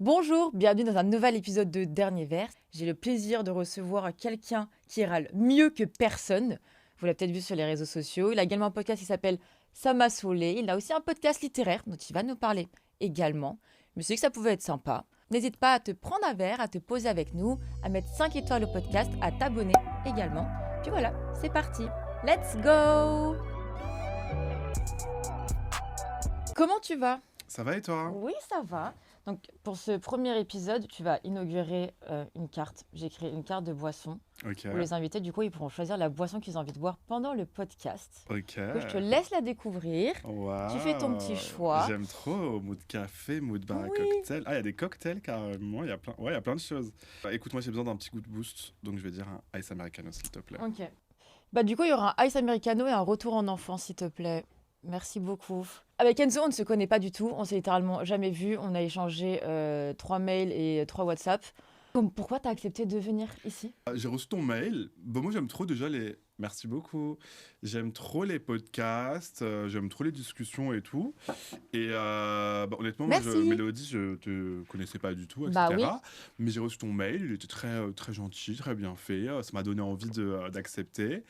Bonjour, bienvenue dans un nouvel épisode de Dernier Verre. J'ai le plaisir de recevoir quelqu'un qui râle mieux que personne. Vous l'avez peut-être vu sur les réseaux sociaux. Il a également un podcast qui s'appelle Ça m'a saoulé. Il a aussi un podcast littéraire dont il va nous parler également. Je me suis dit que ça pouvait être sympa. N'hésite pas à te prendre un verre, à te poser avec nous, à mettre 5 étoiles au podcast, à t'abonner également. Puis voilà, c'est parti. Let's go! Comment tu vas? Ça va et toi? Oui, ça va. Donc, pour ce premier épisode, tu vas inaugurer une carte. J'ai créé une carte de boisson Ok. où les invités, du coup, ils pourront choisir la boisson qu'ils ont envie de boire pendant le podcast. Ok. Du coup, je te laisse la découvrir. Tu fais ton petit choix. J'aime trop. Mood café, mood bar à Oui. cocktail. Ah, il y a des cocktails carrément. Il y a plein, ouais, il y a plein de choses. Écoute, moi, j'ai besoin d'un petit goût de boost. Donc, je vais dire un ice americano, s'il te plaît. Ok. Bah, du coup, il y aura un ice americano et un retour en enfance, s'il te plaît. Merci beaucoup. Avec Enzo, on ne se connaît pas du tout. On s'est littéralement jamais vu. On a échangé 3 mails et 3 WhatsApp. Donc, pourquoi tu as accepté de venir ici? J'ai reçu ton mail. Bon, moi, j'aime trop déjà les. Merci beaucoup. J'aime trop les podcasts. J'aime trop les discussions et tout. Et honnêtement, moi, Merci. Mélodie, je te connaissais pas du tout, etc. Bah oui. Mais j'ai reçu ton mail. Il était très gentil, très bien fait. Ça m'a donné envie d'accepter.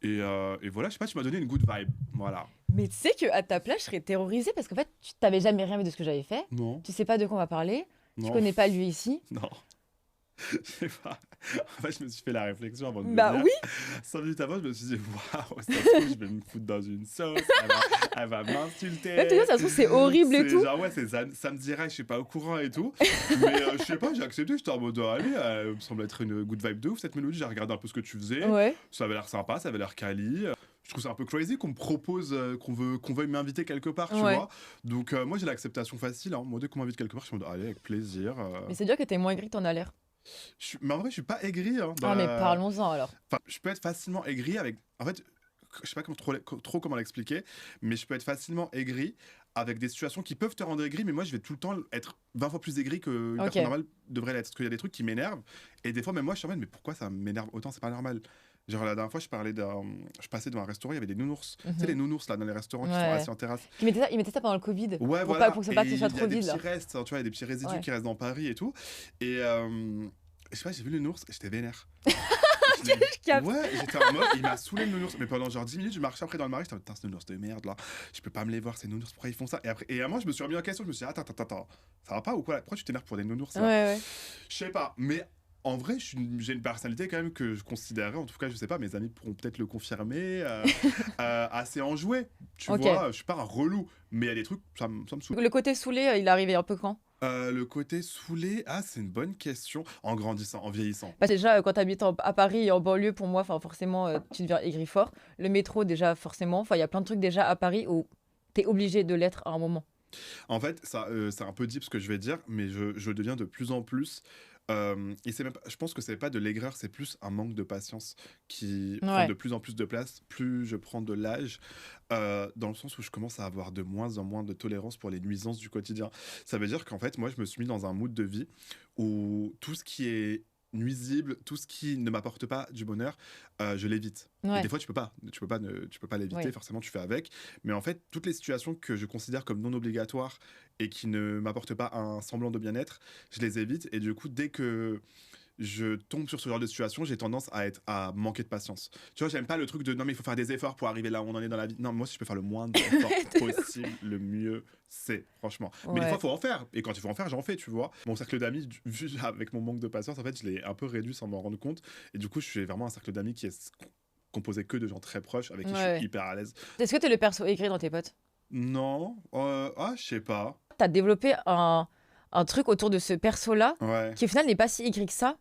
Et voilà, je sais pas, tu m'as donné une good vibe. Voilà. Mais tu sais qu'à ta place, je serais terrorisée parce qu'en fait, tu t'avais jamais rien vu de ce que j'avais fait. Non, Tu sais pas de quoi on va parler. Tu non, connais pas lui ici. non. Je sais pas. En fait, je me suis fait la réflexion avant de Bah venir. oui. 5 minutes avant, je me suis dit, waouh, ça se trouve, je vais me foutre dans une sauce. Elle va m'insulter. Même ça se trouve, c'est horrible et C'est tout. genre, ouais, ça me dirait, je suis pas au courant et tout. Mais je sais pas, j'ai accepté, j'étais en mode, allez, elle me semble être une good vibe de ouf, cette mélodie. J'ai regardé un peu ce que tu faisais. Ouais. Ça avait l'air sympa, ça avait l'air quali. Je trouve ça un peu crazy qu'on me propose, qu'on veuille m'inviter quelque part, tu Ouais. vois. Donc, moi, j'ai l'acceptation facile. Hein. Moi, dès qu'on m'invite quelque part, je me dis, allez, avec plaisir. Mais c'est dur que t'es moins aigri que t'en as l'air. Mais en vrai, je suis pas aigri. Hein, dans Ah, mais la- parlons-en alors. Enfin, je peux être facilement aigri avec. En fait, je sais pas trop comment l'expliquer, mais je peux être facilement aigri avec des situations qui peuvent te rendre aigri, mais moi, je vais tout le temps être 20 fois plus aigri qu'une Ok. personne normale devrait l'être. Parce qu'il y a des trucs qui m'énervent, et des fois, même moi, je suis en mode, mais pourquoi ça m'énerve autant? C'est pas normal. Genre, la dernière fois, je passais devant un restaurant, il y avait des nounours. Tu sais, les nounours, là, dans les restaurants qui sont Ouais. assis en terrasse. Ils mettaient ça pendant le Covid. Ouais, Pour voilà. pas, pour que ça Et ce soit il y trop a des vide, là. petits restes, hein, tu vois, il y a des petits résidus Ouais. qui restent dans Paris et tout. Et je sais pas, j'ai vu le nounours et j'étais vénère. Je capte. Ouais, j'étais en mode, il m'a saoulé le nounours. Mais pendant genre 10 minutes, je marchais après dans le marais, j'étais en mode, putain, ce nounours de merde là, je peux pas me les voir, ces nounours, pourquoi ils font ça? Et à moi, je me suis remis en question, je me suis dit, attends, ça va pas ou quoi? Pourquoi tu t'énerves pour des nounours là? Ouais. Je sais pas, mais en vrai, j'ai une personnalité quand même que je considérerais, en tout cas, je sais pas, mes amis pourront peut-être le confirmer, assez enjoué. Tu Ok. vois, je suis pas un relou, mais il y a des trucs, ça me saoule. Le côté saoulé, il est arrivé un peu quand? Le côté saoulé, c'est une bonne question. En grandissant, en vieillissant. Bah, déjà, quand t'habites à Paris et en banlieue, pour moi, forcément, tu deviens aigri fort. Le métro, déjà, forcément. Enfin, il y a plein de trucs déjà à Paris où t'es obligé de l'être à un moment. En fait, c'est un peu deep ce que je vais dire, mais je deviens de plus en plus. Et je pense que c'est pas de l'aigreur, c'est plus un manque de patience qui prend Ouais. de plus en plus de place, plus je prends de l'âge, dans le sens où je commence à avoir de moins en moins de tolérance pour les nuisances du quotidien. Ça veut dire qu'en fait, moi, je me suis mis dans un mood de vie où tout ce qui est nuisible, tout ce qui ne m'apporte pas du bonheur, je l'évite. Et Ouais. des fois, tu peux pas l'éviter, Oui. forcément, tu fais avec. Mais en fait, toutes les situations que je considère comme non obligatoires et qui ne m'apportent pas un semblant de bien-être, je les évite. Et du coup, dès que je tombe sur ce genre de situation, j'ai tendance à manquer de patience. Tu vois, j'aime pas le truc de non, mais il faut faire des efforts pour arriver là où on en est dans la vie. Non, moi, si je peux faire le moindre effort possible, le mieux c'est, franchement. Mais des Ouais. fois, il faut en faire. Et quand il faut en faire, j'en fais, tu vois. Mon cercle d'amis, vu avec mon manque de patience, en fait, je l'ai un peu réduit sans m'en rendre compte. Et du coup, je suis vraiment un cercle d'amis qui est composé que de gens très proches avec qui je Ouais. suis hyper à l'aise. Est-ce que t'es le perso aigri dans tes potes? Non, je sais pas. T'as développé un truc autour de ce perso-là Ouais. qui, au final, n'est pas si aigri que ça.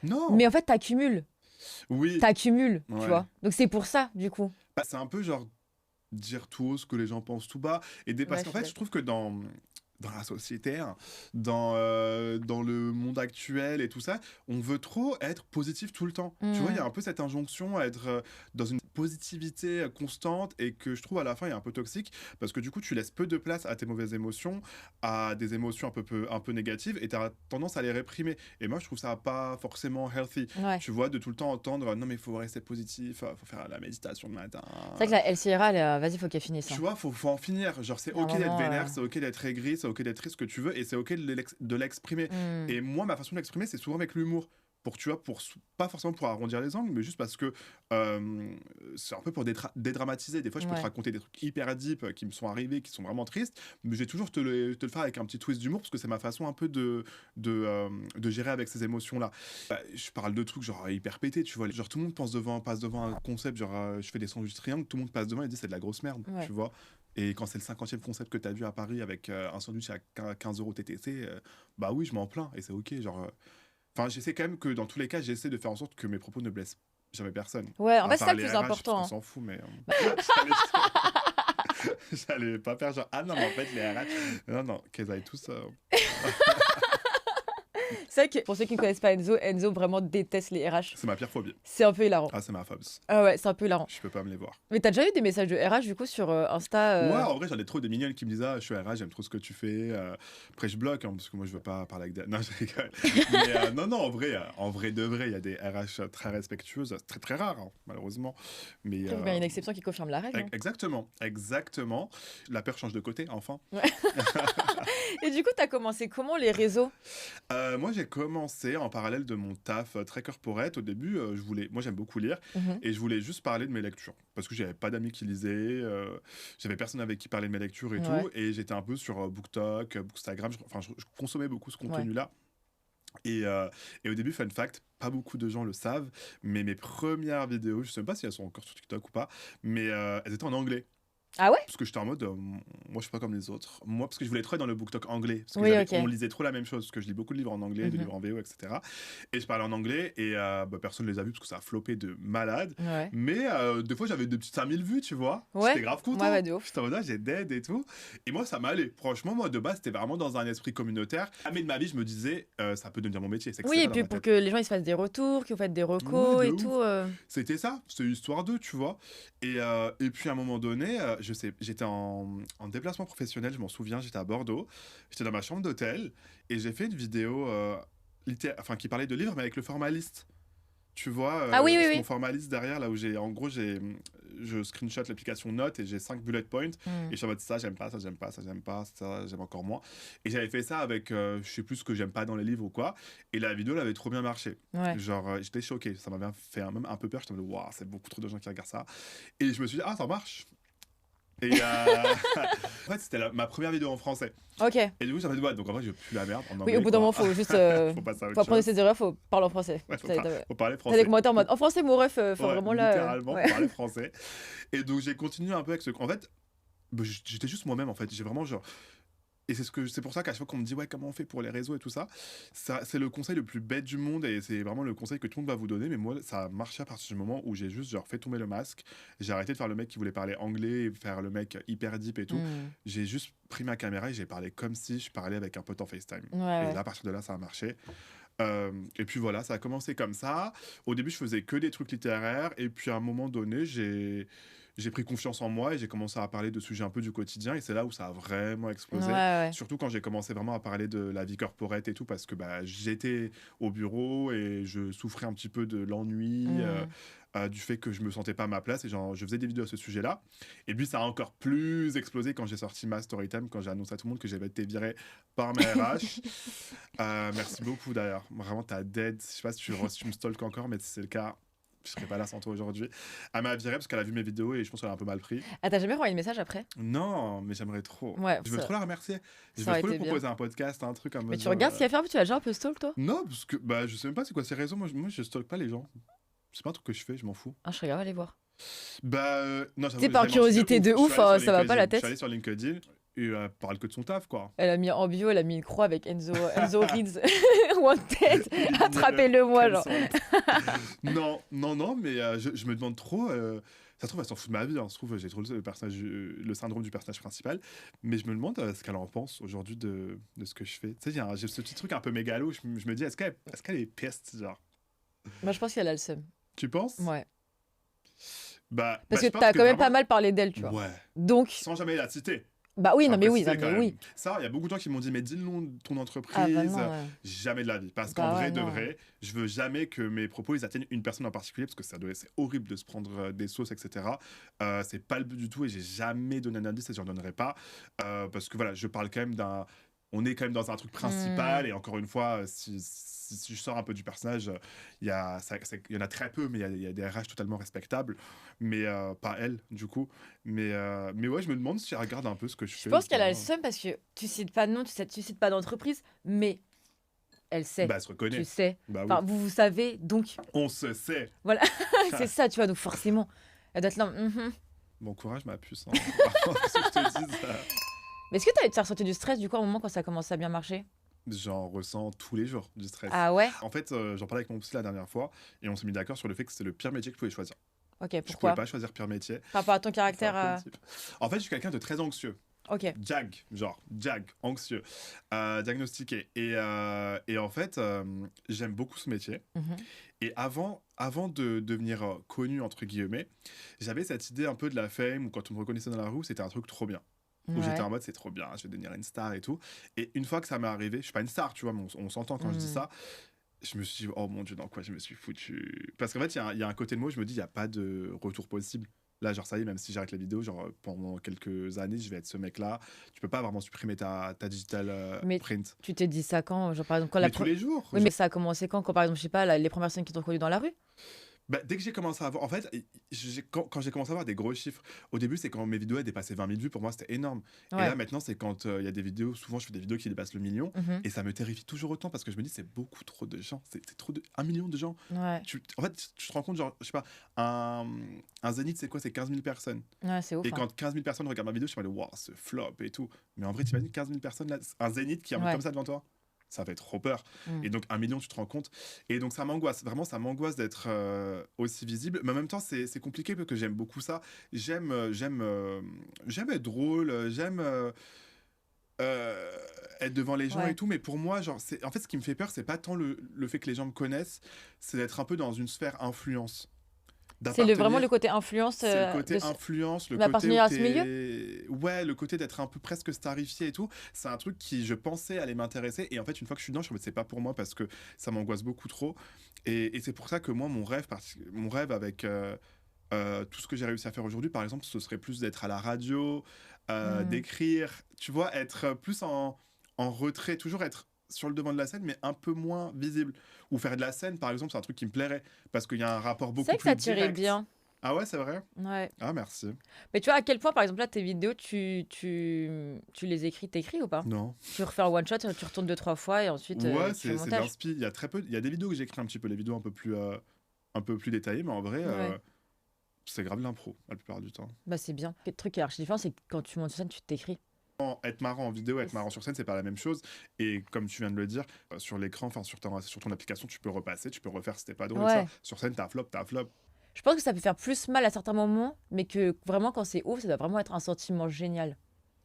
Non. Mais en fait, t'accumules. Oui. T'accumules, tu Ouais. vois. Donc, c'est pour ça, du coup. Bah, c'est un peu genre dire tout haut ce que les gens pensent tout bas. Parce Ouais, qu'en je suis fait, je trouve que dans la société, hein, dans le monde actuel et tout ça, on veut trop être positif tout le temps. Tu vois, il y a un peu cette injonction à être dans une positivité constante et que je trouve à la fin est un peu toxique parce que du coup, tu laisses peu de place à tes mauvaises émotions, à des émotions un peu négatives et tu as tendance à les réprimer. Et moi, je trouve ça pas forcément healthy. Ouais. Tu vois, de tout le temps entendre non, mais il faut rester positif, faut faire la méditation le matin. C'est vrai que la LCRA, vas-y, faut qu'elle finisse. Tu vois, faut en finir. Genre, c'est Il y a ok d'être vraiment, vénère, c'est ok d'être aigri, c'est ok d'être triste, ce que tu veux, et c'est ok de l'exprimer. Et moi, ma façon de l'exprimer, c'est souvent avec l'humour. Pour, tu vois, pas forcément pour arrondir les angles, mais juste parce que c'est un peu pour dédramatiser. Des fois, je peux te raconter des trucs hyper deep qui me sont arrivés, qui sont vraiment tristes, mais je vais toujours te le faire avec un petit twist d'humour, parce que c'est ma façon un peu de gérer avec ces émotions-là. Je parle de trucs genre hyper pétés, tu vois. Genre, tout le monde passe devant un concept, genre je fais des sandwichs triangles, tout le monde passe devant et dit c'est de la grosse merde, tu vois. Et quand c'est le 50e concept que tu as vu à Paris avec un sandwich à 15 € TTC, bah oui, je m'en plains, et c'est ok, genre... Enfin, j'essaie quand même que dans tous les cas, j'essaie de faire en sorte que mes propos ne blessent jamais personne. Ouais, en fait, c'est ça le les plus RH, important. On s'en fout, mais. J'allais pas faire genre, ah non, mais en fait, les RH. Non, non, qu'ils aillent tous. C'est vrai que pour ceux qui ne connaissent pas Enzo, Enzo vraiment déteste les RH. C'est ma pire phobie. C'est un peu hilarant. Ah, c'est ma phobie. Ah ouais, c'est un peu hilarant. Je peux pas me les voir. Mais t'as déjà eu des messages de RH du coup sur Insta Ouais, en vrai, j'en ai trop des mignonnes qui me disent ah, je suis RH, j'aime trop ce que tu fais. Après, je bloque hein, parce que moi, je veux pas parler avec des. Non, je rigole. Mais non, en vrai de vrai, il y a des RH très respectueuses, très très rares, hein, malheureusement. Mais il y a une exception qui confirme la règle. Exactement. La peur change de côté, enfin. Ouais. Et du coup, t'as commencé comment les réseaux? Moi, j'ai commencé en parallèle de mon taf très corporate. Au début, moi, j'aime beaucoup lire et je voulais juste parler de mes lectures parce que j'avais pas d'amis qui lisaient, j'avais personne avec qui parler de mes lectures et tout, et j'étais un peu sur BookTok, Bookstagram. Je consommais beaucoup ce contenu-là. Et au début, fun fact, pas beaucoup de gens le savent, mais mes premières vidéos, je sais même pas si elles sont encore sur TikTok ou pas, mais elles étaient en anglais. Ah ouais? Parce que j'étais en mode, moi je suis pas comme les autres. Moi, parce que je voulais trop être dans le BookTok anglais. Parce que on lisait trop la même chose. Parce que je lis beaucoup de livres en anglais, de livres en VO, etc. Et je parlais en anglais et personne ne les a vus parce que ça a floppé de malade. Ouais. Mais des fois, j'avais des petites 5000 vues, tu vois. Ouais. J'étais grave content. Ouais, de ouf. J'étais en mode, j'ai dead et tout. Et moi, ça m'allait. Franchement, moi, de base, c'était vraiment dans un esprit communautaire. Mais de ma vie, je me disais, ça peut devenir mon métier. Oui, et puis pour que les gens ils se fassent des retours, que vous faites des recos et tout. C'était ça. C'était histoire d'eux, tu vois. Et puis à un moment donné, je sais, j'étais en déplacement professionnel, je m'en souviens, j'étais à Bordeaux, j'étais dans ma chambre d'hôtel et j'ai fait une vidéo qui parlait de livres mais avec le formaliste. Tu vois, mon formaliste derrière, là où je screenshot l'application Notes et j'ai 5 bullet points et je suis en mode ça, j'aime pas, ça, j'aime pas, ça, j'aime pas, ça, j'aime encore moins. Et j'avais fait ça avec, je sais plus ce que j'aime pas dans les livres ou quoi. Et la vidéo, elle avait trop bien marché. Ouais. Genre, j'étais choqué, ça m'avait fait même un peu peur. J'étais en mode, waouh, c'est beaucoup trop de gens qui regardent ça. Et je me suis dit, ah, ça marche. Et en fait, c'était ma première vidéo en français. Ok. Et du coup, ça m'a dit, ouais, donc en vrai, je pue la merde en anglais. Oui, au bout d'un moment, faut juste. faut apprendre ses erreurs, faut parler en français. Ouais, faut parler français. Avec moi, t'es en mode, en français, mon ref, faut vraiment là. Littéralement, faut parler français. Et donc, j'ai continué un peu avec ce. En fait, j'étais juste moi-même, en fait. J'ai vraiment genre. Et c'est pour ça qu'à chaque fois qu'on me dit ouais comment on fait pour les réseaux et tout ça, c'est le conseil le plus bête du monde et c'est vraiment le conseil que tout le monde va vous donner. Mais moi ça a marché à partir du moment où j'ai juste genre fait tomber le masque, j'ai arrêté de faire le mec qui voulait parler anglais et faire le mec hyper deep et tout. J'ai juste pris ma caméra et j'ai parlé comme si je parlais avec un pote en FaceTime. Et là à partir de là ça a marché. Et puis voilà, ça a commencé comme ça. Au début je faisais que des trucs littéraires et puis à un moment donné j'ai pris confiance en moi et j'ai commencé à parler de sujets un peu du quotidien et c'est là où ça a vraiment explosé. Surtout quand j'ai commencé vraiment à parler de la vie corporate et tout parce que j'étais au bureau et je souffrais un petit peu de l'ennui, du fait que je me sentais pas à ma place et je faisais des vidéos à ce sujet-là. Et puis ça a encore plus explosé quand j'ai sorti ma Storytime, quand j'ai annoncé à tout le monde que j'avais été viré par ma RH. Merci beaucoup d'ailleurs. Vraiment, t'as dead. Je sais pas si tu me stalks encore, mais si c'est le cas, je serais pas là sans toi aujourd'hui. Elle m'a viré parce qu'elle a vu mes vidéos et je pense qu'elle a un peu mal pris. Ah, t'as jamais envoyé le message après? Non, mais j'aimerais trop. Je veux trop la remercier. Je veux trop lui proposer un podcast, un truc comme ça. Mais tu regardes ce qu'il a fait, tu as déjà un peu stalk toi? Non, parce que je sais même pas c'est quoi ses raisons. Moi je stalk pas les gens. C'est pas un truc que je fais, je m'en fous. Ah, je serais grave aller voir. Non, c'est par curiosité de ouf, ça va pas la tête. Je suis allé sur LinkedIn. Et elle parle que de son taf, quoi. Elle a mis en bio, elle a mis une croix avec Enzo Reads Wanted. Attrapez-le moi, genre. Non, mais je me demande trop. Ça se trouve, elle s'en fout de ma vie. Hein. Ça se trouve, j'ai trop le syndrome du personnage principal. Mais je me demande ce qu'elle en pense aujourd'hui de ce que je fais. Tu sais, j'ai ce petit truc un peu mégalo. Je me dis, est-ce qu'elle est peste, genre? Moi, je pense qu'elle a le seum. Tu penses? Ouais. Parce que t'as quand même pas mal parlé d'elle, tu vois. Ouais. Donc. Sans jamais la citer. Bah oui, non mais oui. Ça, il y a beaucoup de gens qui m'ont dit, mais dis le nom de ton entreprise. Jamais de la vie. Parce qu'en vrai, je veux jamais que mes propos ils atteignent une personne en particulier, parce que c'est horrible de se prendre des sauces, etc. C'est pas le but du tout et j'ai jamais donné un indice et j'en donnerai pas. Parce que voilà, je parle quand même on est quand même dans un truc principal. Et encore une fois, si je sors un peu du personnage, il y en a très peu, mais il y a des RH totalement respectables. Mais pas elle, du coup. Mais ouais, je me demande si elle regarde un peu ce que je Je fais ou pense qu'elle a le pas. seum parce que tu cites pas de nom, tu cites pas d'entreprise, mais elle sait. Bah, elle se Tu reconnaît. sais. Bah oui. Enfin, vous savez, donc On se sait. voilà. C'est ça, tu vois. Donc forcément, elle doit être là. Bon courage, ma puce. Hein. Qu'est-ce que je te dis, Mais est-ce que t'as ressenti du stress du coup à un moment quand ça commence à bien marcher? j'en ressens tous les jours du stress. Ah ouais? En fait, j'en parlais avec mon psy la dernière fois et on s'est mis d'accord sur le fait que c'était le pire métier que je pouvais choisir. Ok, Je pouvais pourquoi? pas choisir pire métier. Par rapport à ton Faut faire caractère. positif. En fait, je suis quelqu'un de très anxieux. Ok. Jag, anxieux, diagnostiqué. Et en fait, j'aime beaucoup ce métier. Mhm. Et avant de devenir connu, entre guillemets, j'avais cette idée un peu de la fame, où quand on me reconnaissait dans la rue, c'était un truc trop bien. Où j'étais Ouais. en mode, c'est trop bien, je vais devenir une star et tout. Et une fois que ça m'est arrivé, je suis pas une star, tu vois, mais on s'entend quand je dis ça, je me suis dit, oh mon Dieu, dans quoi je me suis foutu. Parce qu'en fait, il y a un côté de moi où je me dis, il n'y a pas de retour possible. Là, genre, ça y est, même si j'arrête la vidéo, genre, pendant quelques années, je vais être ce mec-là. Tu peux pas vraiment supprimer ta digital Mais print. tu t'es dit ça quand? Genre par exemple quand Mais tous les jours. Oui, mais ça a commencé quand par exemple, je sais pas, les premières personnes qui t'ont connu dans la rue? Bah, dès que j'ai commencé à voir, en fait, quand j'ai commencé à avoir des gros chiffres, au début, c'est quand mes vidéos elles dépassaient 20 000 vues, pour moi, c'était énorme. Et Ouais. là, maintenant, c'est quand il y a des vidéos, souvent, je fais des vidéos qui dépassent le million, Mhm. et ça me terrifie toujours autant parce que je me dis, c'est beaucoup trop de gens, c'est trop de. 1 million de gens. Ouais. En fait, tu te rends compte, genre, je sais pas, un zénith, c'est quoi? C'est 15 000 personnes. Ouais, c'est ouf. Et Hein. quand 15 000 personnes regardent ma vidéo, je suis en mode, waouh, ce flop et tout. Mais en vrai, tu imagines 15 000 personnes là, un zénith qui est en mode Ouais. comme ça devant toi? Ça fait trop peur. Mm. Et donc, 1 million, tu te rends compte. Et donc, ça m'angoisse. Vraiment, ça m'angoisse d'être aussi visible. Mais en même temps, c'est compliqué parce que j'aime beaucoup ça. J'aime être drôle. J'aime être devant les gens Ouais. et tout. Mais pour moi, genre, en fait, ce qui me fait peur, c'est pas tant le fait que les gens me connaissent, c'est d'être un peu dans une sphère influence. C'est vraiment le côté influence C'est le côté de influence, le mais côté où appartenir à ce milieu? ouais, le côté d'être un peu presque starifié et tout. C'est un truc qui, je pensais, allait m'intéresser. Et en fait, une fois que je suis dedans, je me dis, c'est pas pour moi parce que ça m'angoisse beaucoup trop. Et c'est pour ça que moi, mon rêve avec tout ce que j'ai réussi à faire aujourd'hui, par exemple, ce serait plus d'être à la radio, d'écrire, tu vois, être plus en retrait, toujours être sur le devant de la scène, mais un peu moins visible. Ou faire de la scène, par exemple, c'est un truc qui me plairait, parce qu'il y a un rapport C'est beaucoup vrai que plus ça tirait direct. bien. Ah ouais, c'est vrai? Ouais. Ah, merci. Mais tu vois à quel point par exemple là tes vidéos tu les t'écris ou pas? Non. Tu refais un one shot, tu retournes 2 3 fois et ensuite Ouais, tu fais le c'est de montage. l'inspi. Il y a très peu, il y a des vidéos que j'écris un petit peu, les vidéos un peu plus détaillées, mais en vrai, Ouais. c'est grave de l'impro, la plupart du temps. Bah c'est bien. Le truc qui est archi différent, c'est que quand tu montes sur scène, tu t'écris. Être marrant en vidéo, être Yes. marrant sur scène, c'est pas la même chose. Et comme tu viens de le dire, sur l'écran, enfin sur ton application, tu peux repasser, tu peux refaire si c'était pas drôle et Ouais. ça. Sur scène, t'as flop, t'as flop. Je pense que ça peut faire plus mal à certains moments, mais que vraiment quand c'est ouf, ça doit vraiment être un sentiment génial.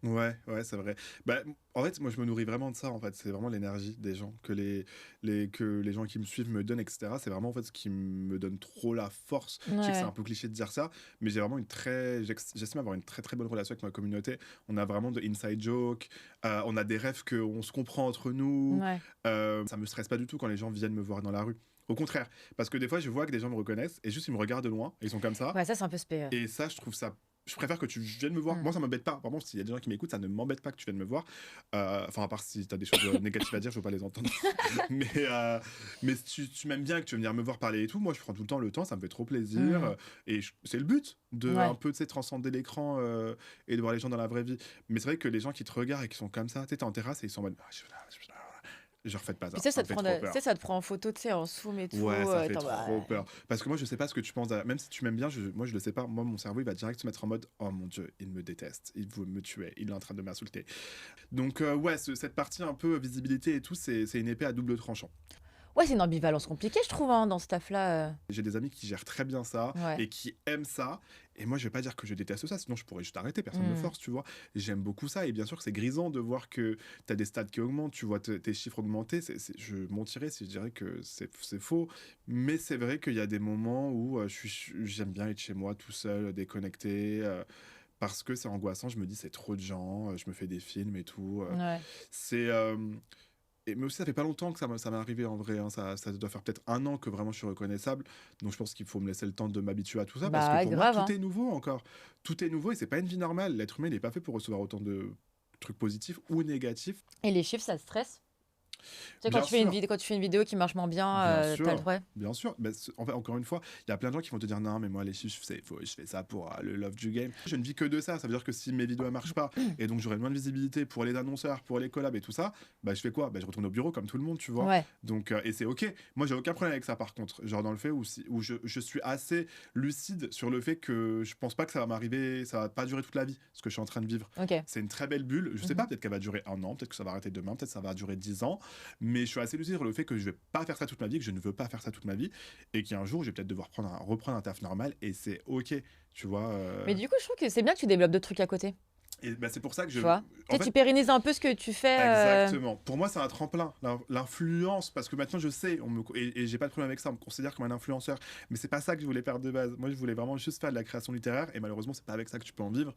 Ouais, c'est vrai. Bah, en fait, moi, je me nourris vraiment de ça, en fait. C'est vraiment l'énergie des gens, que les gens qui me suivent me donnent, etc. C'est vraiment, en fait, ce qui me donne trop la force. Je sais que c'est Ouais. un peu cliché de dire ça, mais j'ai vraiment j'estime avoir une très, très bonne relation avec ma communauté. On a vraiment de inside jokes, on a des rêves qu'on se comprend entre nous. Ouais. Ça me stresse pas du tout quand les gens viennent me voir dans la rue. Au contraire, parce que des fois, je vois que des gens me reconnaissent et juste ils me regardent de loin, et ils sont comme ça. Ouais, ça c'est un peu spé. Et ça, je trouve ça. Je préfère que tu viennes me voir. Mm. Moi, ça m'embête pas. Vraiment, s'il y a des gens qui m'écoutent, ça ne m'embête pas que tu viennes me voir. Enfin, à part si tu as des choses négatives à dire, je veux pas les entendre. mais si tu m'aimes bien, que tu veux venir me voir parler et tout, moi, je prends tout le temps le temps, ça me fait trop plaisir. Mm. Et c'est le but de Ouais. un peu, tu sais, transcender l'écran et de voir les gens dans la vraie vie. Mais c'est vrai que les gens qui te regardent et qui sont comme ça, tu sais, t'es en terrasse et ils sont en mode. Genre, faites pas ça. Puis tu sais, Ça me fait trop peur. ça te prend en photo, tu sais, en zoom et tout. Ouais, ça fait t'en vas- trop peur. Parce que moi, je sais pas ce que tu penses. Même si tu m'aimes bien, moi, je le sais pas. Moi, mon cerveau, il va direct se mettre en mode oh mon Dieu, il me déteste, il veut me tuer, il est en train de m'insulter. Donc, ouais, cette partie un peu visibilité et tout, c'est une épée à double tranchant. Ouais, c'est une ambivalence compliquée, je trouve, hein, dans ce taf-là. J'ai des amis qui gèrent très bien ça Ouais. et qui aiment ça. Et moi, je vais pas dire que je déteste ça, sinon je pourrais juste arrêter, personne ne me force, tu vois. J'aime beaucoup ça. Et bien sûr que c'est grisant de voir que tu as des stats qui augmentent, tu vois tes chiffres augmenter. Je mentirais si je dirais que c'est faux. Mais c'est vrai qu'il y a des moments où j'aime bien être chez moi tout seul, déconnecté. Parce que c'est angoissant, je me dis c'est trop de gens, je me fais des films et tout. Ouais. C'est. Mais aussi, ça fait pas longtemps que ça m'est arrivé en vrai. Hein. Ça doit faire peut-être 1 an que vraiment je suis reconnaissable. Donc je pense qu'il faut me laisser le temps de m'habituer à tout ça. Parce Bah que ouais, pour grave, moi, hein. tout est nouveau encore. Tout est nouveau et c'est pas une vie normale. L'être humain, il est pas fait pour recevoir autant de trucs positifs ou négatifs. Et les chiffres, ça te stresse? Tu sais, Bien sûr. quand tu fais une vidéo qui marche moins bien, Bien t'as le sûr, ouais. bien sûr. Mais en fait, encore une fois, il y a plein de gens qui vont te dire non, mais moi, les chiffres, je fais ça pour le love du game. Je ne vis que de ça. Ça veut dire que si mes vidéos ne marchent pas et donc j'aurai moins de visibilité pour les annonceurs, pour les collabs et tout ça, bah, je fais quoi? Bah, je retourne au bureau comme tout le monde, tu vois. Ouais. Donc, et c'est OK. Moi, j'ai aucun problème avec ça, par contre. Genre, dans le fait où je suis assez lucide sur le fait que je pense pas que ça va m'arriver, ça va pas durer toute la vie, ce que je suis en train de vivre. OK. C'est une très belle bulle. Je sais pas, peut-être qu'elle va durer 1 an, peut-être que ça va arrêter demain, peut-être que ça va durer 10 ans. Mais je suis assez lucide sur le fait que je vais pas faire ça toute ma vie, que je ne veux pas faire ça toute ma vie, et qu'un jour, je vais peut-être devoir reprendre un taf normal, et c'est OK, tu vois. Mais du coup, je trouve que c'est bien que tu développes d'autres trucs à côté. Et bah, c'est pour ça que Tu vois? En Tu fait, pérennises un peu ce que tu fais. exactement. Pour moi, c'est un tremplin. L'influence, parce que maintenant, je sais, et j'ai pas de problème avec ça, on me considère comme un influenceur. Mais c'est pas ça que je voulais faire de base. Moi, je voulais vraiment juste faire de la création littéraire, et malheureusement, c'est pas avec ça que tu peux en vivre,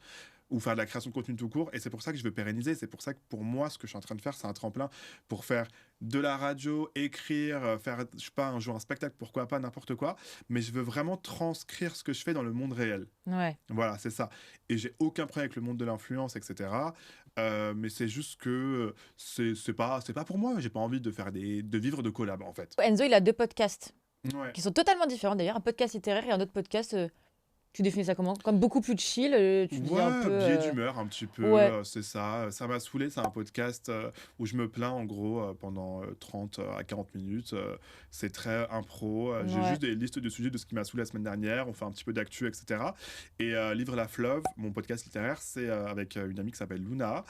ou faire de la création de contenu tout court. Et c'est pour ça que je veux pérenniser. C'est pour ça que pour moi, ce que je suis en train de faire, c'est un tremplin pour faire de la radio, écrire, faire, je sais pas, un jour un spectacle, pourquoi pas, n'importe quoi. Mais je veux vraiment transcrire ce que je fais dans le monde réel. Ouais. Voilà, c'est ça. Et j'ai aucun problème avec le monde de l'influence, etc. Mais c'est juste que c'est pas pour moi. J'ai pas envie de faire de vivre de collab, en fait. Enzo, il a 2 podcasts Ouais. qui sont totalement différents d'ailleurs. Un podcast littéraire et un autre podcast, tu définis ça comment? Comme beaucoup plus chill, tu dis un Ouais, peu. biais d'humeur un petit peu, Ouais. c'est ça. Ça m'a saoulé, c'est un podcast où je me plains en gros pendant 30 à 40 minutes. C'est très impro. J'ai Ouais. juste des listes de sujets de ce qui m'a saoulé la semaine dernière. On fait un petit peu d'actu, etc. Et Livre la Fleuve, mon podcast littéraire, c'est avec une amie qui s'appelle Luna.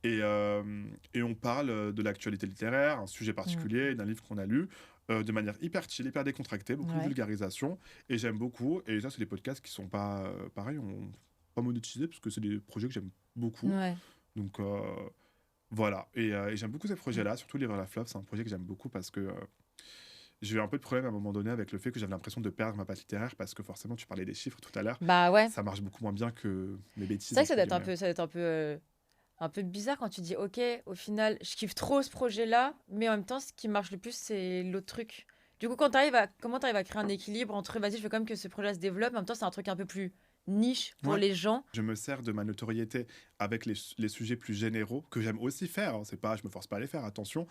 Et on parle de l'actualité littéraire, un sujet particulier, d'un livre qu'on a lu. De manière hyper chill, hyper décontractée, beaucoup de Ouais. vulgarisation, et j'aime beaucoup. Et ça, c'est des podcasts qui sont pas pareil, pas monétisés parce que c'est des projets que j'aime beaucoup. Ouais. Donc voilà. Et j'aime beaucoup ces projets-là, surtout Livre la Fleuve, c'est un projet que j'aime beaucoup parce que j'ai eu un peu de problème à un moment donné avec le fait que j'avais l'impression de perdre ma patte littéraire parce que forcément, tu parlais des chiffres tout à l'heure, Bah ouais. ça marche beaucoup moins bien que mes bêtises. C'est vrai que ça entre doit être guillemets. ça doit être un peu bizarre quand tu dis ok, au final, je kiffe trop ce projet-là, mais en même temps, ce qui marche le plus, c'est l'autre truc. Du coup, comment t'arrives à créer un équilibre entre vas-y, je veux quand même que ce projet se développe, en même temps, c'est un truc un peu plus niche pour Ouais. les gens. Je me sers de ma notoriété avec les sujets plus généraux, que j'aime aussi faire, hein, c'est pas, je me force pas à les faire, attention,